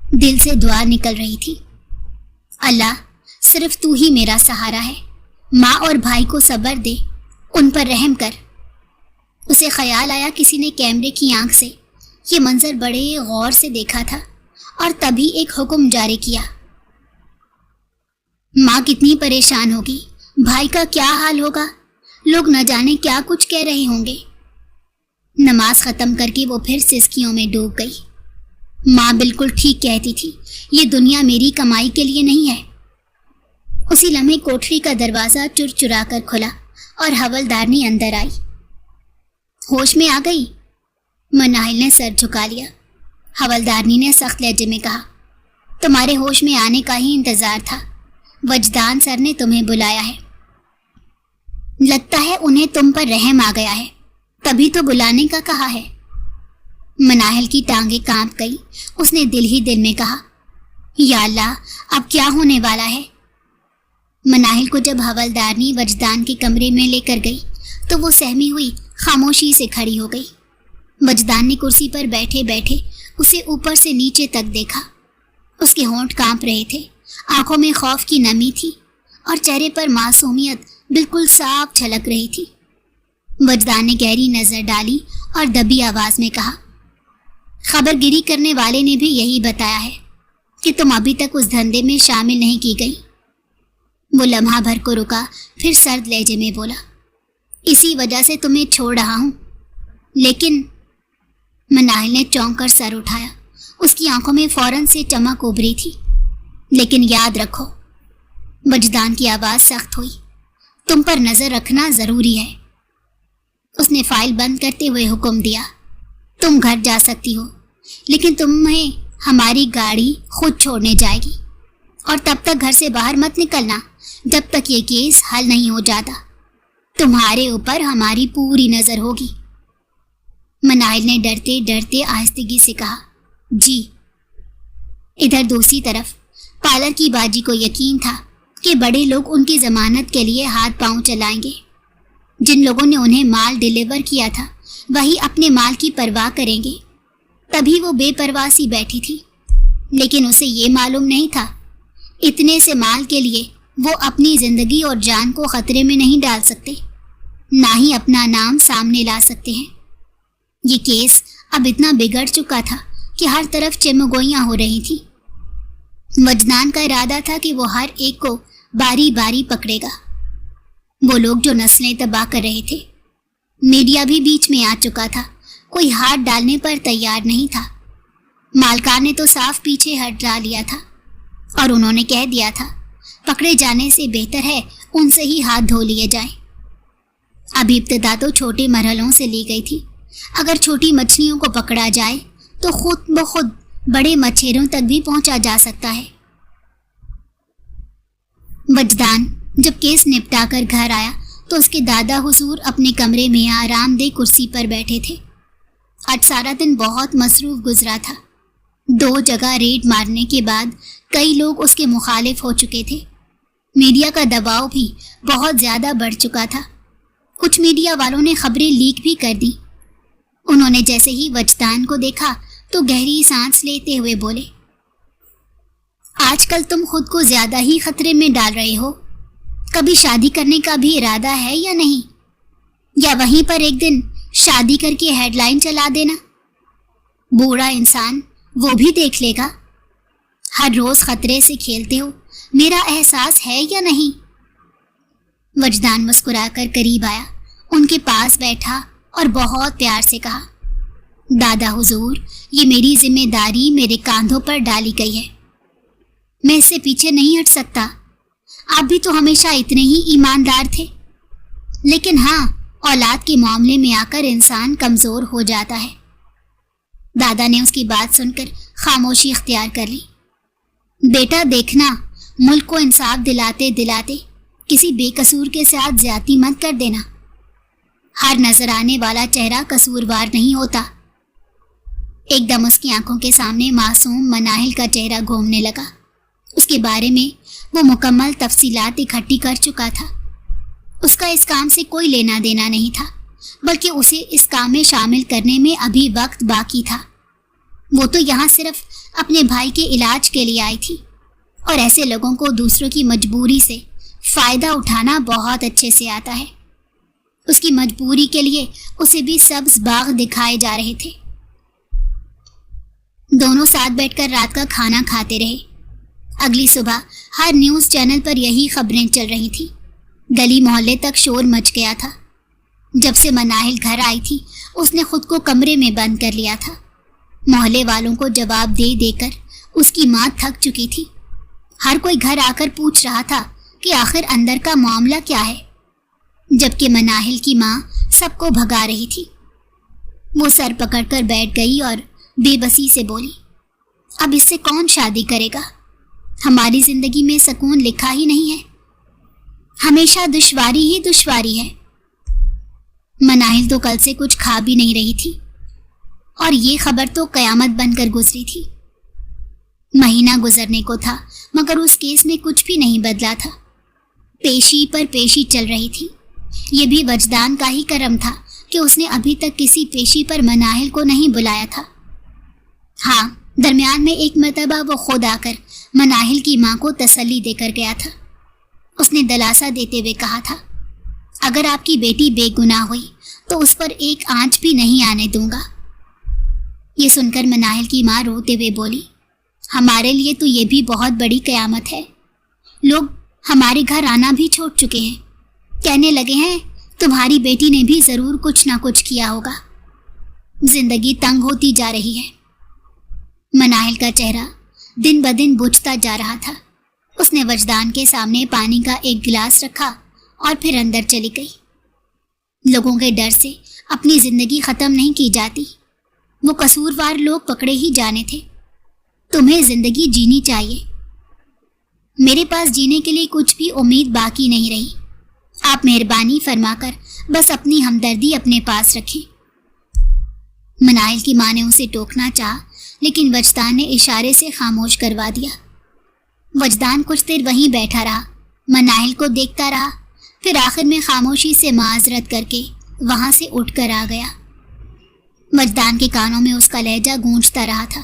दिल से दुआ निकल रही थी, अल्लाह, सिर्फ तू ही मेरा सहारा है, माँ और भाई को सब्र दे, उन पर रहम कर। उसे ख्याल आया किसी ने कैमरे की आंख से ये मंजर बड़े गौर से देखा था और तभी एक हुक्म जारी किया। माँ कितनी परेशान होगी, भाई का क्या हाल होगा, लोग न जाने क्या कुछ कह रहे होंगे। नमाज खत्म करके वो फिर सिसकियों में डूब गई। माँ बिल्कुल ठीक कहती थी, ये दुनिया मेरी कमाई के लिए नहीं है। उसी लम्हे कोठरी का दरवाजा चुरचुरा कर खुला और हवलदारनी अंदर आई। होश में आ गई? मनाहिल ने सर झुका लिया। हवलदारनी ने सख्त लहजे में कहा, तुम्हारे होश में आने का ही इंतजार था, वजदान सर ने तुम्हें बुलाया है। लगता है उन्हें तुम पर रहम आ गया है, तभी तो बुलाने का कहा है। मनाहिल की टांगे कांप गई। उसने दिल ही दिल में कहा, या अल्लाह, अब क्या होने वाला है? मनाहिल को जब हवलदारनी वजदान के कमरे में लेकर गई तो वो सहमी हुई खामोशी से खड़ी हो गई। वजदान ने कुर्सी पर बैठे बैठे उसे ऊपर से नीचे तक देखा। उसके होंठ कांप रहे थे, आंखों में खौफ की नमी थी और चेहरे पर मासूमियत बिल्कुल साफ झलक रही थी। वजदान ने गहरी नजर डाली और दबी आवाज में कहा, खबरगिरी करने वाले ने भी यही बताया है कि तुम अभी तक उस धंधे में शामिल नहीं की गई। वो लम्हा भर को रुका, फिर सर्द लहजे में बोला, इसी वजह से तुम्हें छोड़ रहा हूं। लेकिन मनाहिल ने चौंक कर सर उठाया। उसकी आंखों में फौरन से चमक उभरी थी। लेकिन याद रखो, वजदान की आवाज सख्त हुई, तुम पर नजर रखना जरूरी है। اس نے فائل بند کرتے ہوئے حکم دیا، تم گھر جا سکتی ہو، لیکن تمہیں ہماری گاڑی خود چھوڑنے جائے گی، اور تب تک گھر سے باہر مت نکلنا جب تک یہ کیس حل نہیں ہو جاتا۔ تمہارے اوپر ہماری پوری نظر ہوگی۔ مناہل نے ڈرتے ڈرتے آہستگی سے کہا، جی۔ ادھر دوسری طرف پارلر کی باجی کو یقین تھا کہ بڑے لوگ ان کی ضمانت کے لیے ہاتھ پاؤں چلائیں گے۔ جن لوگوں نے انہیں مال ڈیلیور کیا تھا وہی اپنے مال کی پرواہ کریں گے، تبھی وہ بے پرواہ سی بیٹھی تھی۔ لیکن اسے یہ معلوم نہیں تھا اتنے سے مال کے لیے وہ اپنی زندگی اور جان کو خطرے میں نہیں ڈال سکتے، نہ ہی اپنا نام سامنے لا سکتے ہیں۔ یہ کیس اب اتنا بگڑ چکا تھا کہ ہر طرف چمگوئیاں ہو رہی تھی۔ وجدان کا ارادہ تھا کہ وہ ہر ایک کو باری باری پکڑے گا، وہ لوگ جو نسلیں تباہ کر رہے تھے۔ میڈیا بھی بیچ میں آ چکا تھا، کوئی ہاتھ ڈالنے پر تیار نہیں تھا۔ مالکان نے تو صاف پیچھے ہٹا لیا تھا اور انہوں نے کہہ دیا تھا پکڑے جانے سے بہتر ہے ان سے ہی ہاتھ دھو لیے جائیں۔ اب ابتدا تو چھوٹے مرحلوں سے لی گئی تھی، اگر چھوٹی مچھلیوں کو پکڑا جائے تو خود بخود بڑے مچھیروں تک بھی پہنچا جا سکتا ہے۔ وجدان جب کیس نپٹا کر گھر آیا تو اس کے دادا حضور اپنے کمرے میں آرام دہ کرسی پر بیٹھے تھے۔ آج سارا دن بہت مصروف گزرا تھا۔ 2 جگہ ریڈ مارنے کے بعد کئی لوگ اس کے مخالف ہو چکے تھے۔ میڈیا کا دباؤ بھی بہت زیادہ بڑھ چکا تھا۔ کچھ میڈیا والوں نے خبریں لیک بھی کر دی۔ انہوں نے جیسے ہی وجدان کو دیکھا تو گہری سانس لیتے ہوئے بولے، آج کل تم خود کو زیادہ ہی خطرے میں ڈال رہے ہو۔ کبھی شادی کرنے کا بھی ارادہ ہے یا نہیں؟ یا وہیں پر ایک دن شادی کر کے ہیڈ لائن چلا دینا؟ بوڑھا انسان وہ بھی دیکھ لے گا۔ ہر روز خطرے سے کھیلتے ہو، میرا احساس ہے یا نہیں؟ وجدان مسکرا کر قریب آیا، ان کے پاس بیٹھا اور بہت پیار سے کہا، دادا حضور، یہ میری ذمہ داری میرے کاندھوں پر ڈالی گئی ہے، میں اس سے پیچھے نہیں ہٹ سکتا۔ آپ بھی تو ہمیشہ اتنے ہی ایماندار تھے، لیکن ہاں، اولاد کے معاملے میں آ کر انسان کمزور ہو جاتا ہے۔ دادا نے اس کی بات سن کر خاموشی اختیار کر لی۔ بیٹا دیکھنا، ملک کو انصاف دلاتے دلاتے کسی بے قصور کے ساتھ زیادتی مت کر دینا۔ ہر نظر آنے والا چہرہ قصوروار نہیں ہوتا۔ ایک دم اس کی آنکھوں کے سامنے معصوم مناہل کا چہرہ گھومنے لگا۔ اس کے بارے میں وہ مکمل تفصیلات اکٹھی کر چکا تھا۔ اس کا اس کام سے کوئی لینا دینا نہیں تھا، بلکہ اسے اس کام میں شامل کرنے میں ابھی وقت باقی تھا۔ وہ تو یہاں صرف اپنے بھائی کے علاج کے لیے آئی تھی، اور ایسے لوگوں کو دوسروں کی مجبوری سے فائدہ اٹھانا بہت اچھے سے آتا ہے۔ اس کی مجبوری کے لیے اسے بھی سبز باغ دکھائے جا رہے تھے۔ دونوں ساتھ بیٹھ کر رات کا کھانا کھاتے رہے۔ اگلی صبح ہر نیوز چینل پر یہی خبریں چل رہی تھی۔ گلی محلے تک شور مچ گیا تھا۔ جب سے مناہل گھر آئی تھی اس نے خود کو کمرے میں بند کر لیا تھا۔ محلے والوں کو جواب دے دے کر اس کی ماں تھک چکی تھی۔ ہر کوئی گھر آ کر پوچھ رہا تھا کہ آخر اندر کا معاملہ کیا ہے، جبکہ مناہل کی ماں سب کو بھگا رہی تھی۔ وہ سر پکڑ کر بیٹھ گئی اور بے بسی سے بولی، اب اس سے کون شادی کرے گا؟ ہماری زندگی میں سکون لکھا ہی نہیں ہے، ہمیشہ دشواری ہی دشواری ہے۔ مناہل تو کل سے کچھ کھا بھی نہیں رہی تھی، اور یہ خبر تو قیامت بن کر گزری تھی۔ مہینہ گزرنے کو تھا مگر اس کیس میں کچھ بھی نہیں بدلا تھا۔ پیشی پر پیشی چل رہی تھی۔ یہ بھی وجدان کا ہی کرم تھا کہ اس نے ابھی تک کسی پیشی پر مناہل کو نہیں بلایا تھا۔ ہاں، درمیان میں ایک مرتبہ وہ خود آ کر مناہل کی ماں کو تسلی دے کر گیا تھا۔ اس نے دلاسا دیتے ہوئے کہا تھا، اگر آپ کی بیٹی بے گناہ ہوئی تو اس پر ایک آنچ بھی نہیں آنے دوں گا۔ یہ سن کر مناہل کی ماں روتے ہوئے بولی، ہمارے لیے تو یہ بھی بہت بڑی قیامت ہے۔ لوگ ہمارے گھر آنا بھی چھوڑ چکے ہیں، کہنے لگے ہیں تمہاری بیٹی نے بھی ضرور کچھ نہ کچھ کیا ہوگا۔ زندگی تنگ ہوتی جا رہی ہے۔ مناہل کا چہرہ دن بدن بجھتا جا رہا تھا۔ اس نے وجدان کے سامنے پانی کا ایک گلاس رکھا اور پھر اندر چلی گئی۔ لوگوں کے ڈر سے اپنی زندگی ختم نہیں کی جاتی، وہ قصوروار لوگ پکڑے ہی جانے تھے۔ تمہیں زندگی جینی چاہیے۔ میرے پاس جینے کے لیے کچھ بھی امید باقی نہیں رہی۔ آپ مہربانی فرما کر بس اپنی ہمدردی اپنے پاس رکھیں۔ منائل کی ماں نے اسے ٹوکنا چاہا، لیکن وجدان نے اشارے سے خاموش کروا دیا۔ وجدان کچھ دیر وہیں بیٹھا رہا، منائل کو دیکھتا رہا، پھر آخر میں خاموشی سے معذرت کر کے وہاں سے اٹھ کر آ گیا۔ وجدان کے کانوں میں اس کا لہجہ گونجتا رہا تھا۔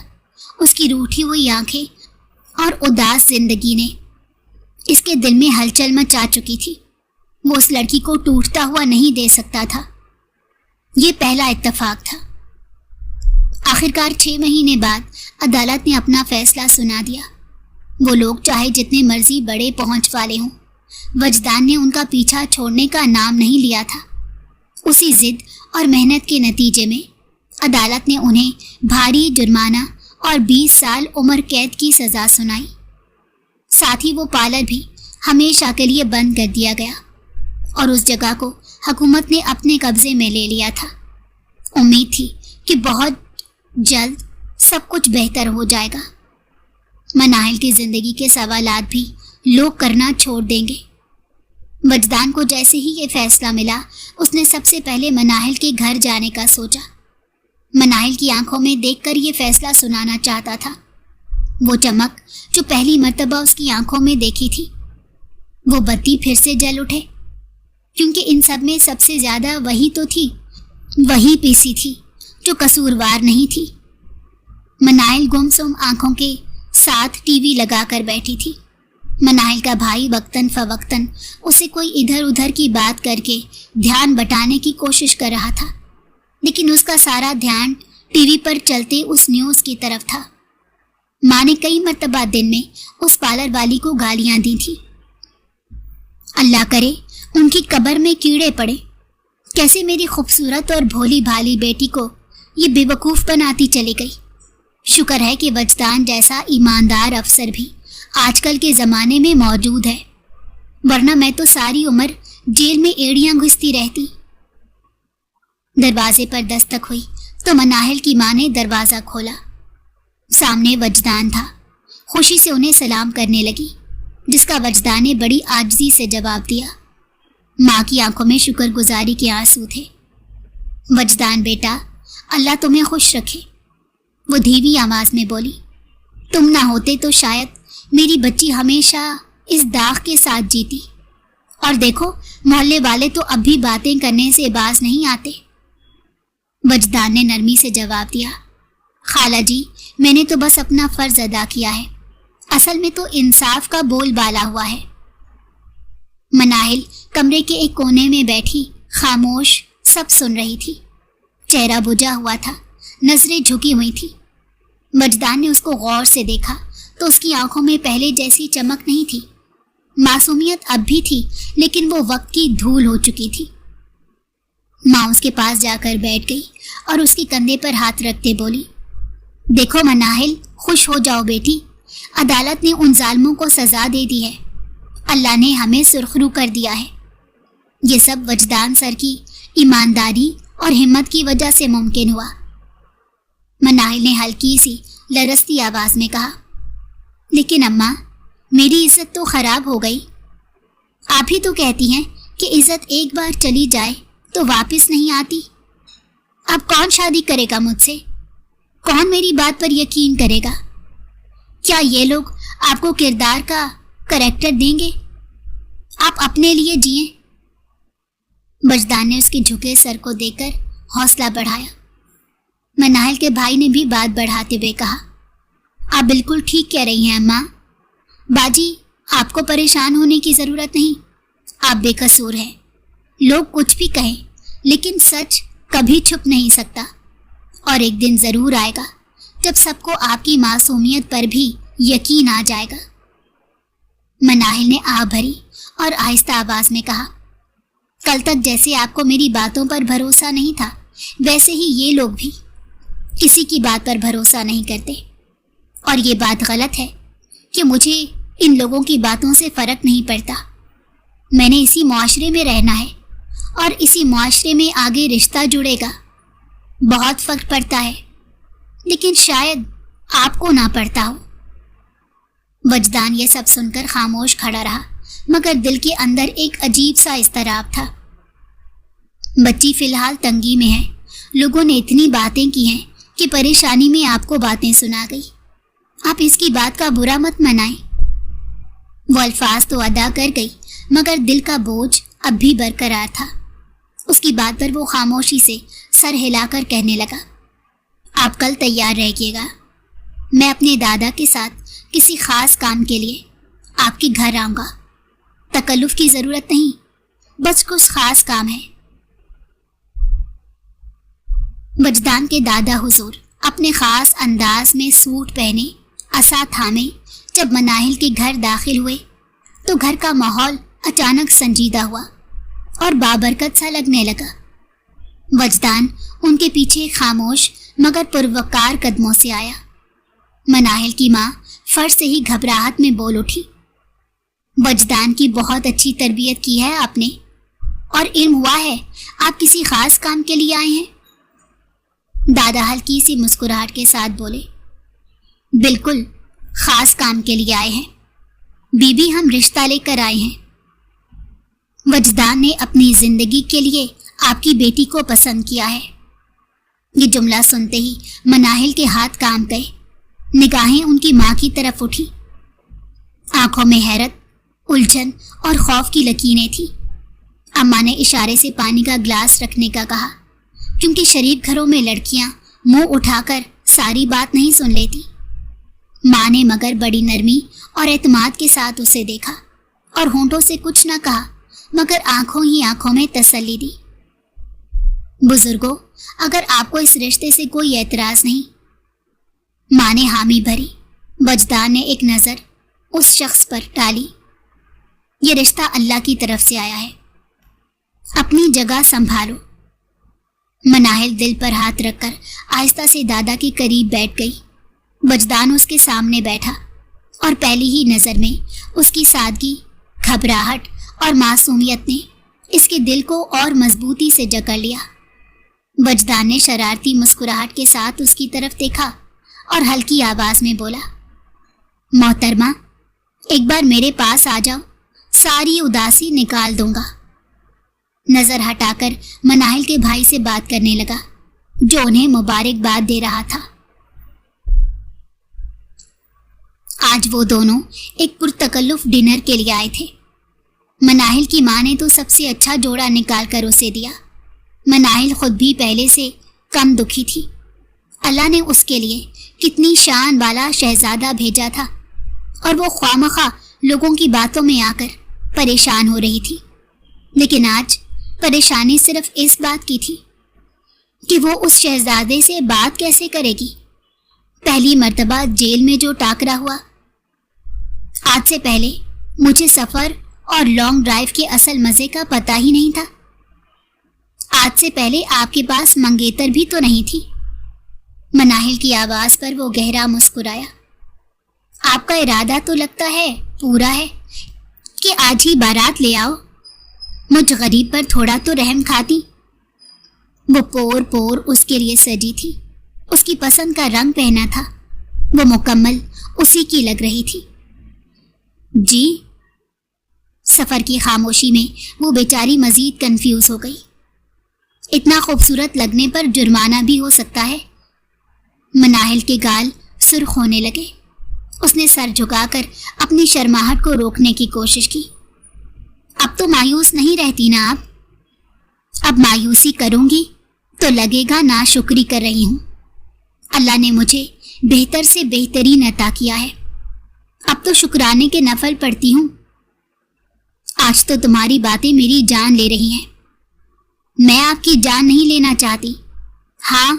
اس کی روٹھی ہوئی آنکھیں اور اداس زندگی نے اس کے دل میں ہلچل مچا چکی تھی۔ وہ اس لڑکی کو ٹوٹتا ہوا نہیں دے سکتا تھا۔ یہ پہلا اتفاق تھا۔ آخرکار 6 مہینے بعد عدالت نے اپنا فیصلہ سنا دیا۔ وہ لوگ چاہے جتنے مرضی بڑے پہنچ والے ہوں، وجدان نے ان کا پیچھا چھوڑنے کا نام نہیں لیا تھا۔ اسی ضد اور محنت کے نتیجے میں عدالت نے انہیں بھاری جرمانہ اور 20 سال عمر قید کی سزا سنائی۔ ساتھ ہی وہ پارلر بھی ہمیشہ کے لیے بند کر دیا گیا اور اس جگہ کو حکومت نے اپنے قبضے میں لے لیا تھا۔ امید تھی کہ بہت جلد سب کچھ بہتر ہو جائے گا۔ منائل کی زندگی کے سوالات بھی لوگ کرنا چھوڑ دیں گے۔ وجدان کو جیسے ہی یہ فیصلہ ملا، اس نے سب سے پہلے منائل کے گھر جانے کا سوچا۔ منائل کی آنکھوں میں دیکھ کر یہ فیصلہ سنانا چاہتا تھا۔ وہ چمک جو پہلی مرتبہ اس کی آنکھوں میں دیکھی تھی، وہ بتی پھر سے جل اٹھے، کیونکہ ان سب میں سب سے زیادہ وہی تو تھی، وہی پیسی تھی جو قصوروار نہیں تھی۔ منائل گمسم آنکھوں کے ساتھ ٹی وی لگا کر بیٹھی تھی۔ منائل کا بھائی وقتاً فوقتاً اسے کوئی ادھر ادھر کی بات کر کے دھیان بٹانے کی کوشش کر رہا تھا، لیکن اس کا سارا دھیان ٹی وی پر چلتے اس نیوز کی طرف تھا۔ ماں نے کئی مرتبہ دن میں اس پارلر والی کو گالیاں دی تھی۔ اللہ کرے ان کی قبر میں کیڑے پڑے، کیسے میری خوبصورت اور بھولی بھالی بیٹی کو یہ بے وقوف بناتی چلی گئی۔ شکر ہے کہ وجدان جیسا ایماندار افسر بھی آج کل کے زمانے میں موجود ہے، ورنہ میں تو ساری عمر جیل میں ایڑیاں گھستی رہتی۔ دروازے پر دستک ہوئی تو منائل کی ماں نے دروازہ کھولا۔ سامنے وجدان تھا۔ خوشی سے انہیں سلام کرنے لگی، جس کا وجدان نے بڑی عاجزی سے جواب دیا۔ ماں کی آنکھوں میں شکر گزاری کے آنسو تھے۔ وجدان بیٹا، اللہ تمہیں خوش رکھے، وہ دھیمی آواز میں بولی۔ تم نہ ہوتے تو شاید میری بچی ہمیشہ اس داغ کے ساتھ جیتی، اور دیکھو محلے والے تو اب بھی باتیں کرنے سے باز نہیں آتے۔ وجدان نے نرمی سے جواب دیا، خالہ جی میں نے تو بس اپنا فرض ادا کیا ہے، اصل میں تو انصاف کا بول بالا ہوا ہے۔ منائل کمرے کے ایک کونے میں بیٹھی خاموش سب سن رہی تھی۔ چہرہ بجھا ہوا تھا، نظریں جھکی ہوئی تھی۔ وجدان نے اس کو غور سے دیکھا تو اس کی آنکھوں میں پہلے جیسی چمک نہیں تھی۔ معصومیت اب بھی تھی، لیکن وہ وقت کی دھول ہو چکی تھی۔ ماں اس کے پاس جا کر بیٹھ گئی اور اس کے کندھے پر ہاتھ رکھتے بولی، دیکھو منائل، خوش ہو جاؤ بیٹی، عدالت نے ان ظالموں کو سزا دے دی ہے، اللہ نے ہمیں سرخرو کر دیا ہے۔ یہ سب وجدان سر کی ایمانداری اور ہمت کی وجہ سے ممکن ہوا۔ منائل نے ہلکی سی لرزتی آواز میں کہا، لیکن اماں میری عزت تو خراب ہو گئی۔ آپ ہی تو کہتی ہیں کہ عزت ایک بار چلی جائے تو واپس نہیں آتی۔ اب کون شادی کرے گا مجھ سے؟ کون میری بات پر یقین کرے گا؟ کیا یہ لوگ آپ کو کردار کا کریکٹر دیں گے؟ آپ اپنے لیے جئیں۔ وجدان نے اس کے جھکے سر کو دیکھ کر حوصلہ بڑھایا۔ منائل کے بھائی نے بھی بات بڑھاتے ہوئے کہا، آپ بالکل ٹھیک کہہ رہی ہیں اماں، باجی آپ کو پریشان ہونے کی ضرورت نہیں، آپ بے قصور ہیں۔ لوگ کچھ بھی کہیں، لیکن سچ کبھی چھپ نہیں سکتا، اور ایک دن ضرور آئے گا جب سب کو آپ کی معصومیت پر بھی یقین آ جائے گا۔ منائل نے آہ بھری اور آہستہ آواز میں کہا، کل تک جیسے آپ کو میری باتوں پر بھروسہ نہیں تھا، ویسے ہی یہ لوگ بھی کسی کی بات پر بھروسہ نہیں کرتے، اور یہ بات غلط ہے کہ مجھے ان لوگوں کی باتوں سے فرق نہیں پڑتا۔ میں نے اسی معاشرے میں رہنا ہے اور اسی معاشرے میں آگے رشتہ جڑے گا۔ بہت فرق پڑتا ہے، لیکن شاید آپ کو نہ پڑتا ہو۔ وجدان یہ سب سن کر خاموش کھڑا رہا، مگر دل کے اندر ایک عجیب سا اضطراب تھا۔ بچی فی الحال تنگی میں ہے، لوگوں نے اتنی باتیں کی ہیں کہ پریشانی میں آپ کو باتیں سنا گئی۔ آپ اس کی بات کا برا مت منائیں۔ وہ الفاظ تو ادا کر گئی، مگر دل کا بوجھ اب بھی برقرار تھا۔ اس کی بات پر وہ خاموشی سے سر ہلا کر کہنے لگا، آپ کل تیار رہیے گا، میں اپنے دادا کے ساتھ کسی خاص کام کے لیے آپ کے گھر آؤں گا۔ تکلف کی ضرورت نہیں، بس کچھ خاص کام ہے۔ وجدان کے دادا حضور اپنے خاص انداز میں سوٹ پہنے، عصا تھامے جب مناہل کے گھر داخل ہوئے تو گھر کا ماحول اچانک سنجیدہ ہوا اور بابرکت سا لگنے لگا۔ وجدان ان کے پیچھے خاموش مگر پروقار قدموں سے آیا۔ مناہل کی ماں فرش سے ہی گھبراہٹ میں بول اٹھی، وجدان کی بہت اچھی تربیت کی ہے آپ نے، اور علم ہوا ہے آپ کسی خاص کام کے لیے آئے ہیں؟ دادا ہلکی سی مسکراہٹ کے ساتھ بولے، بالکل خاص کام کے لیے آئے ہیں، بیوی ہم رشتہ لے کر آئے ہیں۔ وجدان نے اپنی زندگی کے لیے آپ کی بیٹی کو پسند کیا ہے۔ یہ جملہ سنتے ہی مناہل کے ہاتھ کام گئے، نگاہیں ان کی ماں کی طرف اٹھی، آنکھوں میں حیرت، الجھن اور خوف کی لکیریں تھیں۔ اماں نے اشارے سے پانی کا گلاس رکھنے کا کہا، کیونکہ شریف گھروں میں لڑکیاں منہ اٹھا کر ساری بات نہیں سن لیتی۔ ماں نے مگر بڑی نرمی اور اعتماد کے ساتھ اسے دیکھا اور ہونٹوں سے کچھ نہ کہا، مگر آنکھوں ہی آنکھوں میں تسلی دی۔ بزرگوں، اگر آپ کو اس رشتے سے کوئی اعتراض نہیں۔ ماں نے حامی بھری۔ وجدان نے ایک نظر اس شخص پر ڈالی۔ یہ رشتہ اللہ کی طرف سے آیا ہے، اپنی جگہ سنبھالو۔ مناہل دل پر ہاتھ رکھ کر آہستہ سے دادا کے قریب بیٹھ گئی۔ وجدان اس کے سامنے بیٹھا اور پہلی ہی نظر میں اس کی سادگی، گھبراہٹ اور معصومیت نے اس کے دل کو اور مضبوطی سے جکڑ لیا۔ وجدان نے شرارتی مسکراہٹ کے ساتھ اس کی طرف دیکھا اور ہلکی آواز میں بولا، محترمہ، ایک بار میرے پاس آ جاؤ، ساری اداسی نکال دوں گا۔ نظر ہٹا کر مناہل کے بھائی سے بات کرنے لگا جو انہیں مبارکباد دے رہا تھا۔ آج وہ دونوں ایک پرتکلف ڈنر کے لیے آئے تھے۔ مناہل کی ماں نے تو سب سے اچھا جوڑا نکال کر اسے دیا۔ مناہل خود بھی پہلے سے کم دکھی تھی۔ اللہ نے اس کے لیے کتنی شان والا شہزادہ بھیجا تھا، اور وہ خوامخواہ لوگوں کی باتوں میں آ کر پریشان ہو رہی تھی۔ لیکن آج پریشانی صرف اس بات کی تھی کہ وہ اس شہزادے سے بات کیسے کرے گی۔ پہلی مرتبہ جیل میں جو ٹاکرا ہوا، آج سے پہلے مجھے سفر اور لانگ ڈرائیو کے اصل مزے کا پتہ ہی نہیں تھا۔ آج سے پہلے آپ کے پاس منگیتر بھی تو نہیں تھی۔ مناہل کی آواز پر وہ گہرا مسکرایا۔ آپ کا ارادہ تو لگتا ہے پورا ہے کہ آج ہی بارات لے آؤ۔ مجھ غریب پر تھوڑا تو رحم کھاتی۔ وہ پور پور اس کے لیے سجی تھی، اس کی پسند کا رنگ پہنا تھا، وہ مکمل اسی کی لگ رہی تھی۔ جی؟ سفر کی خاموشی میں وہ بیچاری مزید کنفیوز ہو گئی۔ اتنا خوبصورت لگنے پر جرمانہ بھی ہو سکتا ہے۔ مناہل کے گال سرخ ہونے لگے۔ اس نے سر جھکا کر اپنی شرماہٹ کو روکنے کی کوشش کی۔ اب تو مایوس نہیں رہتی نا آپ؟ اب مایوسی کروں گی تو لگے گا ناشکری کر رہی ہوں۔ اللہ نے مجھے بہتر سے بہترین عطا کیا ہے، اب تو شکرانے کے نفل پڑھتی ہوں۔ آج تو تمہاری باتیں میری جان لے رہی ہیں۔ میں آپ کی جان نہیں لینا چاہتی، ہاں،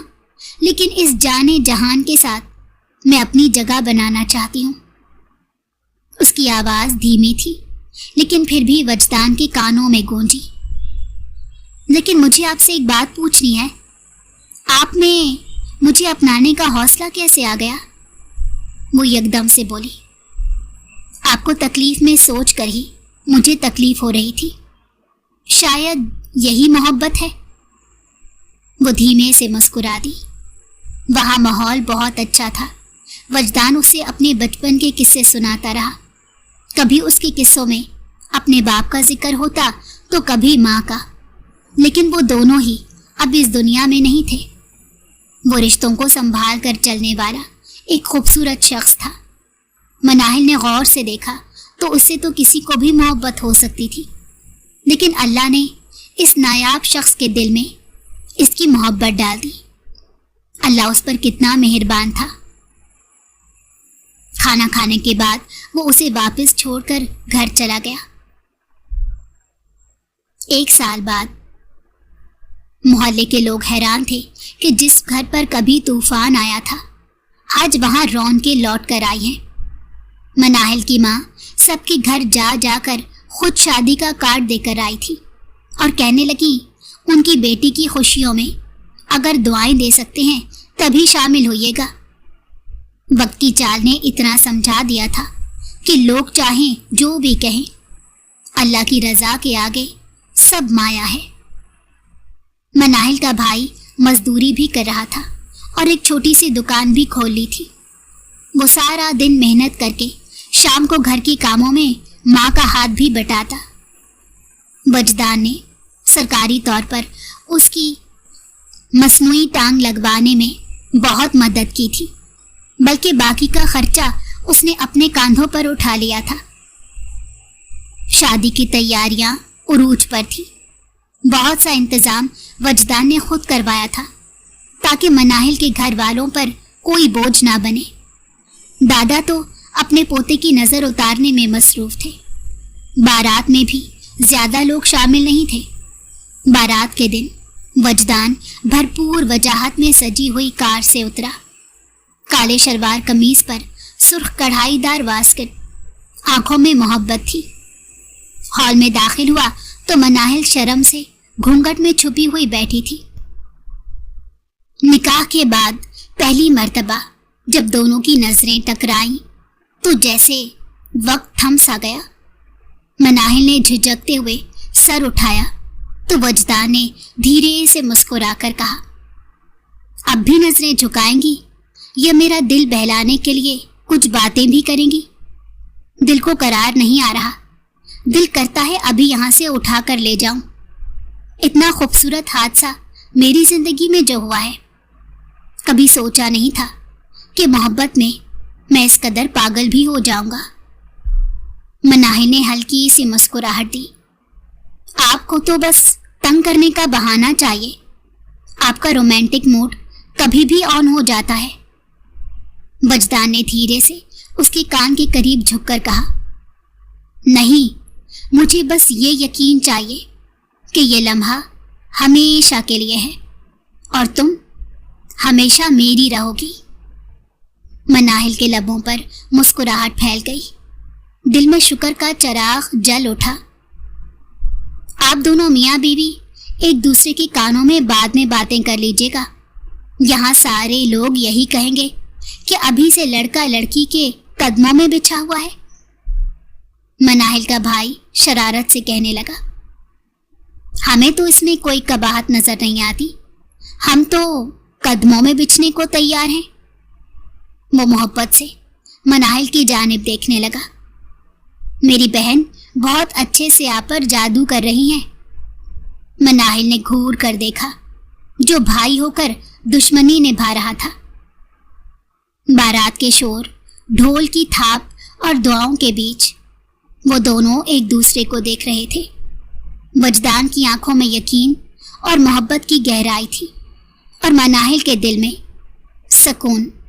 لیکن اس جان جہان کے ساتھ میں اپنی جگہ بنانا چاہتی ہوں۔ اس کی آواز دھیمی تھی، لیکن پھر بھی وجدان کے کانوں میں گونجی۔ لیکن مجھے آپ سے ایک بات پوچھنی ہے، آپ میں مجھے اپنانے کا حوصلہ کیسے آ گیا؟ وہ یکدم سے بولی، آپ کو تکلیف میں سوچ کر ہی مجھے تکلیف ہو رہی تھی۔ شاید यही मोहब्बत है? वो धीमे से मुस्कुरा दी। वहां माहौल बहुत अच्छा था। वजदान उसे अपने बचपन के किस्से सुनाता रहा। कभी उसके किस्सों में अपने बाप का जिक्र होता तो कभी माँ का, लेकिन वो दोनों ही अब इस दुनिया में नहीं थे। वो रिश्तों को संभाल कर चलने वाला एक खूबसूरत शख्स था। मनाहिल ने गौर से देखा तो उससे तो किसी को भी मोहब्बत हो सकती थी, लेकिन अल्लाह ने इस नायाब शख्स के दिल में इसकी मोहब्बत डाल दी। अल्लाह उस पर कितना मेहरबान था। खाना खाने के बाद वो उसे वापस छोड़कर घर चला गया। 1 साल बाद मोहल्ले के लोग हैरान थे कि जिस घर पर कभी तूफान आया था आज वहां रौनकें लौट कर आई हैं। मनाहिल की माँ सबके घर जा जाकर खुद शादी का कार्ड देकर आई थी और कहने लगी उनकी बेटी की खुशियों में अगर दुआएं दे सकते हैं तभी शामिल होइएगा। वक्त की चाल ने इतना समझा दिया था कि लोग चाहें जो भी कहें, अल्लाह की रजा के आगे सब माया है। मनाहिल का भाई मजदूरी भी कर रहा था और एक छोटी सी दुकान भी खोल ली थी। वो सारा दिन मेहनत करके शाम को घर के कामों में माँ का हाथ भी बटाता। वजदान ने सरकारी तौर पर उसकी मसनूई टांग लगवाने में बहुत मदद की थी, बल्कि बाकी का खर्चा उसने अपने कांधों पर उठा लिया था। शादी की तैयारियां उरूज पर थी। बहुत सा इंतजाम वजदान ने खुद करवाया था ताकि मनाहिल के घर वालों पर कोई बोझ ना बने। दादा तो अपने पोते की नज़र उतारने में मसरूफ थे। बारात में भी ज्यादा लोग शामिल नहीं थे। बारात के दिन वजदान भरपूर वजाहत में सजी हुई कार से उतरा। काले शलवार कमीज पर सुर्ख कढ़ाईदार वास्कट, आंखों में मोहब्बत थी। हॉल में दाखिल हुआ तो मनाहिल शर्म से घूंघट में छुपी हुई बैठी थी। निकाह के बाद पहली मर्तबा जब दोनों की नजरें टकराईं तो जैसे वक्त थम सा गया। मनाहिल ने झिझकते हुए सर उठाया तो वजदान ने धीरे से मुस्कुराकर कहा, अब भी नजरें झुकाएंगी या मेरा दिल बहलाने के लिए कुछ बातें भी करेंगी? दिल को करार नहीं आ रहा। दिल करता है अभी यहाँ से उठा कर ले जाऊं। इतना खूबसूरत हादसा मेरी जिंदगी में जो हुआ है, कभी सोचा नहीं था कि मोहब्बत में मैं इस कदर पागल भी हो जाऊंगा। मनाहिल ने हल्की सी मुस्कुराहट दी। आपको तो बस तंग करने का बहाना चाहिए। आपका रोमांटिक मूड कभी भी ऑन हो जाता है। वजदान ने धीरे से उसके कान के करीब झुककर कहा, नहीं, मुझे बस ये यकीन चाहिए कि ये लम्हा हमेशा के लिए है और तुम हमेशा मेरी रहोगी। मनाहिल के लबों पर मुस्कुराहट फैल गई। दिल में शुक्र का चिराग जल उठा। आप दोनों मियाँ बीवी एक दूसरे के कानों में बाद में बातें कर लीजिएगा। यहाँ सारे लोग यही कहेंगे कि अभी से लड़का लड़की के कदमों में बिछा हुआ है। मनाहिल का भाई शरारत से कहने लगा, हमें तो इसमें कोई कबाहत नजर नहीं आती। हम तो कदमों में बिछने को तैयार हैं। वो मोहब्बत से मनाहिल की जानिब देखने लगा। मेरी बहन बहुत अच्छे से आप पर जादू कर रही हैं। मनाहिल ने घूर कर देखा। जो भाई होकर दुश्मनी निभा रहा था। बारात के शोर, ढोल की थाप और दुआओं के बीच वो दोनों एक दूसरे को देख रहे थे। वजदान की आंखों में यकीन और मोहब्बत की गहराई थी और मनाहिल के दिल में सुकून।